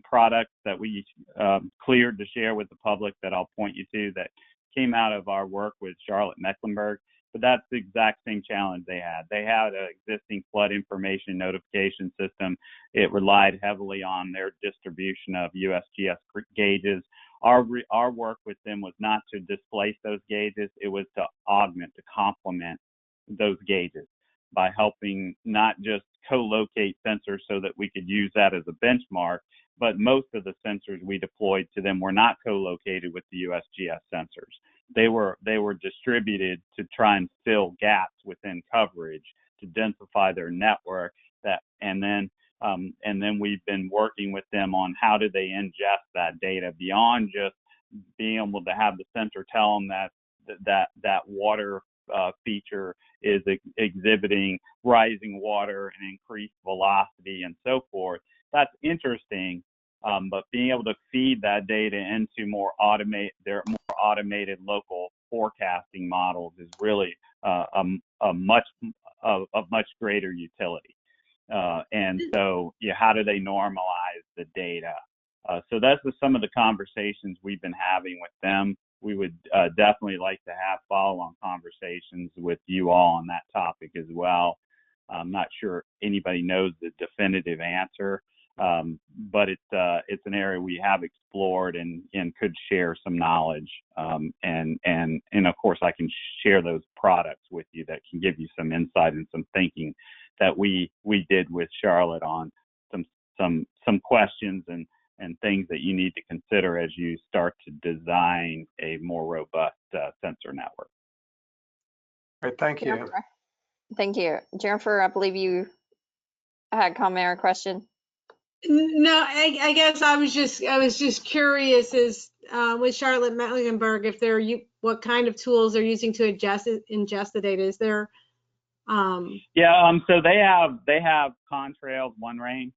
products that we cleared to share with the public that I'll point you to that came out of our work with Charlotte Mecklenburg. But that's the exact same challenge they had. They had an existing flood information notification system. It relied heavily on their distribution of USGS gauges. Our work with them was not to displace those gauges. It was to augment, to complement those gauges by helping not just co-locate sensors so that we could use that as a benchmark, but most of the sensors we deployed to them were not co-located with the USGS sensors. They were distributed to try and fill gaps within coverage to densify their network. And then we've been working with them on how do they ingest that data beyond just being able to have the sensor tell them that water feature is exhibiting rising water and increased velocity and so forth. That's interesting, but being able to feed that data into more automated local forecasting models is really of much greater utility. And so, how do they normalize the data? So that's some of the conversations we've been having with them. We would definitely like to have follow-on conversations with you all on that topic as well. I'm not sure anybody knows the definitive answer, but it's an area we have explored and could share some knowledge. And of course, I can share those products with you that can give you some insight and some thinking that we did with Charlotte on some questions and things that you need to consider as you start to design a more robust sensor network. Great, thank you. Jennifer. Thank you. Jennifer, I believe you had a comment or a question. No, I guess I was just curious as with Charlotte Mecklenburg, what kind of tools they're using to ingest the data. Is there so they have Contrails OneRain.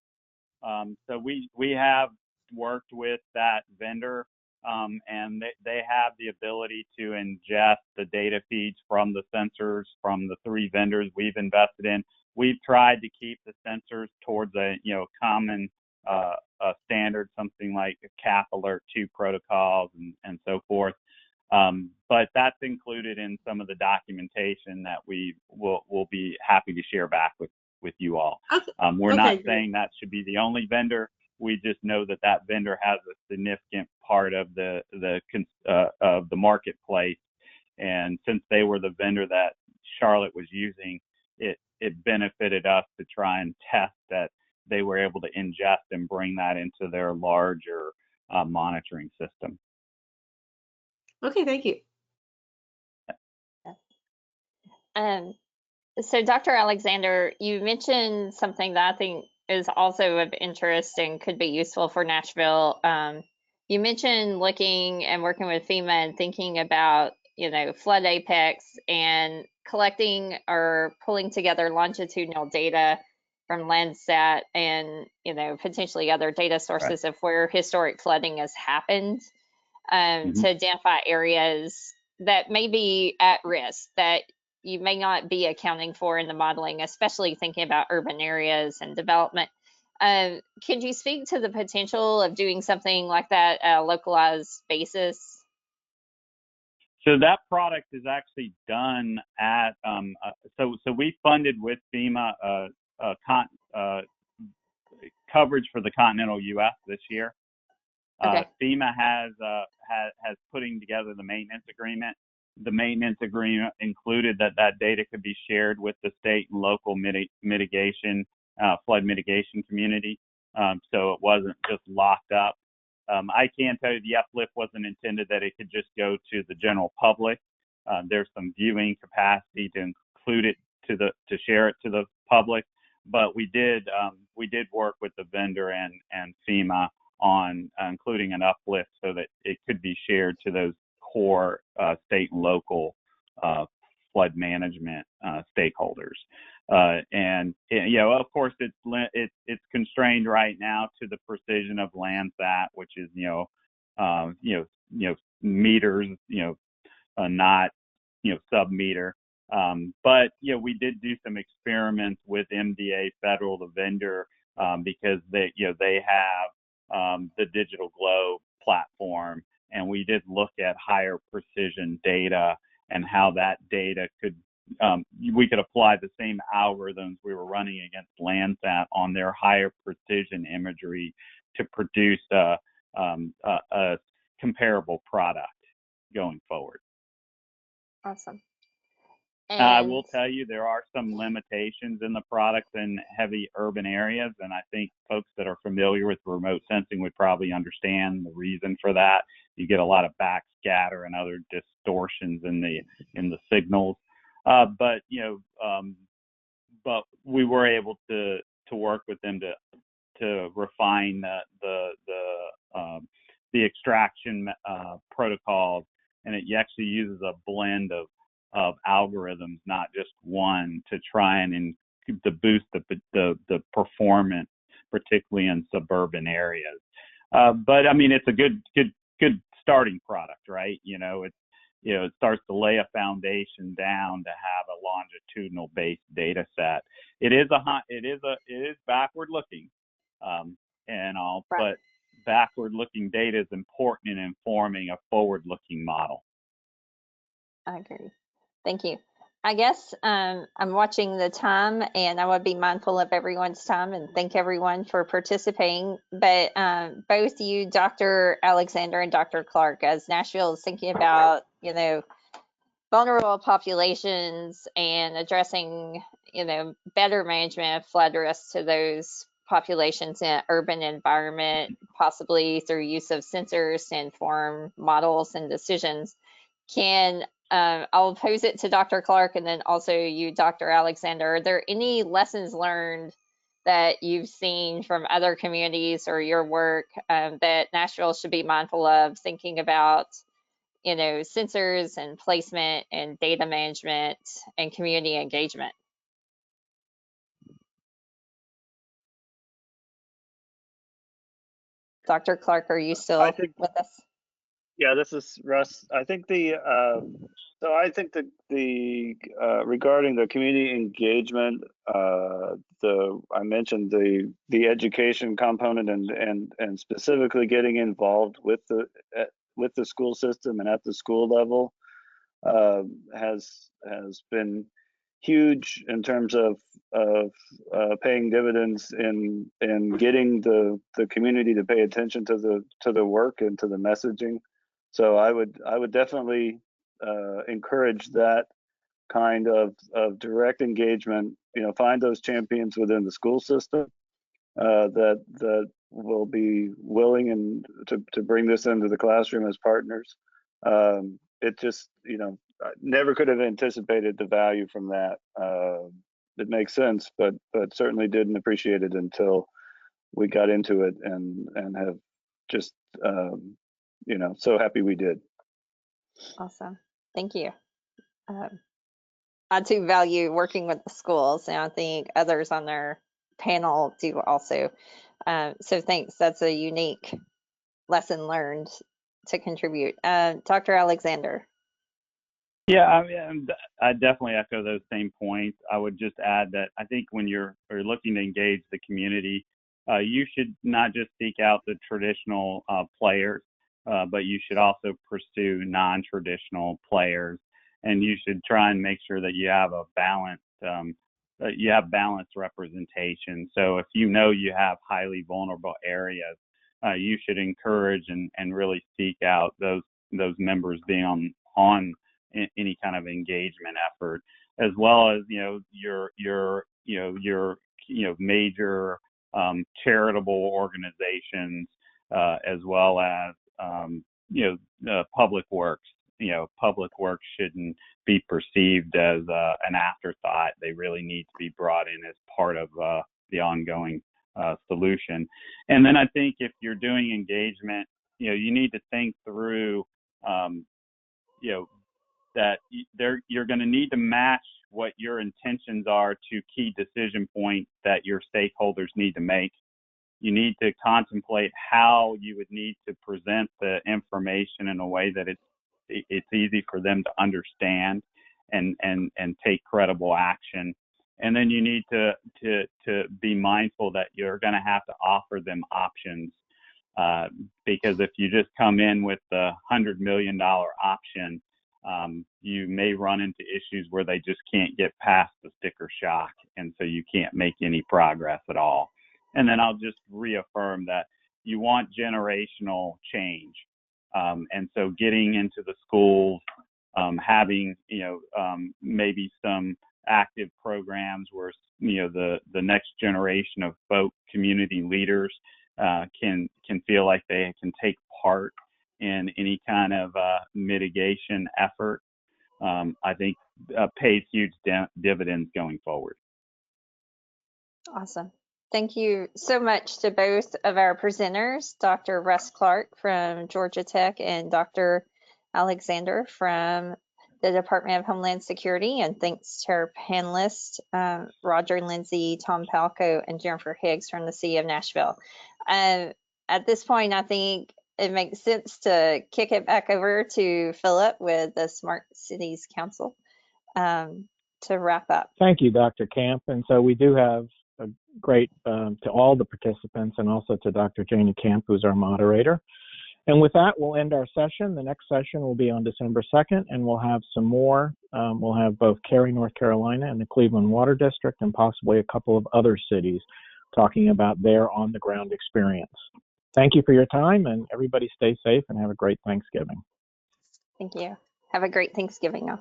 So we have worked with that vendor, and they have the ability to ingest the data feeds from the sensors from the three vendors we've invested in. We've tried to keep the sensors towards a common a standard, something like a CAP Alert 2 protocols and so forth. But that's included in some of the documentation that we will be happy to share back with you all. Okay. We're not saying that should be the only vendor. We just know that vendor has a significant part of the marketplace, and since they were the vendor that Charlotte was using, it benefited us to try and test that they were able to ingest and bring that into their larger monitoring system. Okay, thank you. So Dr. Alexander, you mentioned something that I think is also of interest and could be useful for Nashville. You mentioned looking and working with FEMA and thinking about, flood apex and collecting or pulling together longitudinal data from Landsat and, potentially other data sources of where historic flooding has happened to identify areas that may be at risk that you may not be accounting for in the modeling, especially thinking about urban areas and development. Could you speak to the potential of doing something like that at a localized basis? So that product is actually done at, so we funded with FEMA coverage for the continental U.S. this year. Okay. FEMA has putting together the maintenance agreement. The maintenance agreement included that data could be shared with the state and local mitigation, flood mitigation community. So it wasn't just locked up. I can tell you the uplift wasn't intended that it could just go to the general public. There's some viewing capacity to include it to share it to the public, but we did work with the vendor and FEMA on including an uplift so that it could be shared to those core state and local flood management stakeholders. And of course, it's constrained right now to the precision of Landsat, which is meters, not sub-meter. But we did do some experiments with MDA Federal, the vendor, because they have the Digital Globe platform, and we did look at higher precision data and how that data could we could apply the same algorithms we were running against Landsat on their higher precision imagery to produce a comparable product going forward. Awesome. And I will tell you, there are some limitations in the products in heavy urban areas, and I think folks that are familiar with remote sensing would probably understand the reason for that. You get a lot of backscatter and other distortions in the signals, but we were able to work with them to refine the extraction protocols, and it actually uses a blend of algorithms, not just one, to try and to boost the performance, particularly in suburban areas. But I mean, it's a good starting product, right? It starts to lay a foundation down to have a longitudinal based data set. It is backward looking, but backward looking data is important in informing a forward looking model. I agree. Thank you. I guess I'm watching the time, and I would be mindful of everyone's time and thank everyone for participating. But both you, Dr. Alexander and Dr. Clark, as Nashville is thinking about, vulnerable populations and addressing, better management of flood risks to those populations in an urban environment, possibly through use of sensors to inform models and decisions, I'll pose it to Dr. Clark and then also you, Dr. Alexander. Are there any lessons learned that you've seen from other communities or your work that Nashville should be mindful of, thinking about, sensors and placement and data management and community engagement? Dr. Clark, are you still with us? Yeah, this is Russ. I think regarding the community engagement, I mentioned the education component and specifically getting involved with the school system and at the school level has been huge in terms of paying dividends in getting the community to pay attention to the work and to the messaging. So I would definitely encourage that kind of direct engagement. Find those champions within the school system that will be willing and to bring this into the classroom as partners. It just, I never could have anticipated the value from that. It makes sense, but certainly didn't appreciate it until we got into it and have just, so happy we did. Awesome. Thank you. I too value working with the schools, and I think others on their panel do also. So thanks. That's a unique lesson learned to contribute. Dr. Alexander. Yeah, I definitely echo those same points. I would just add that I think when you're looking to engage the community, you should not just seek out the traditional players, but you should also pursue non-traditional players, and you should try and make sure that you have a balanced representation. So if you have highly vulnerable areas, you should encourage and really seek out those members being on any kind of engagement effort, as well as your major charitable organizations, as well as public works. Public works shouldn't be perceived as an afterthought. They really need to be brought in as part of the ongoing solution. And then I think if you're doing engagement, you need to think through that you're going to need to match what your intentions are to key decision points that your stakeholders need to make. You need to contemplate how you would need to present the information in a way that it's easy for them to understand and take credible action. And then you need to be mindful that you're going to have to offer them options, because if you just come in with the $100 million option, you may run into issues where they just can't get past the sticker shock, and so you can't make any progress at all. And then I'll just reaffirm that you want generational change, and so getting into the schools, having maybe some active programs where the next generation of folk community leaders can feel like they can take part in any kind of mitigation effort, I think pays huge dividends going forward. Awesome. Thank you so much to both of our presenters, Dr. Russ Clark from Georgia Tech and Dr. Alexander from the Department of Homeland Security. And thanks to our panelists, Roger Lindsay, Tom Palco, and Jennifer Higgs from the City of Nashville. At this point, I think it makes sense to kick it back over to Philip with the Smart Cities Council to wrap up. Thank you, Dr. Camp. And so we do have a great, to all the participants and also to Dr. Janie Camp, who's our moderator. And with that, we'll end our session. The next session will be on December 2nd, and we'll have some more. We'll have both Cary, North Carolina, and the Cleveland Water District, and possibly a couple of other cities talking about their on-the-ground experience. Thank you for your time, and everybody stay safe and have a great Thanksgiving. Thank you. Have a great Thanksgiving, y'all.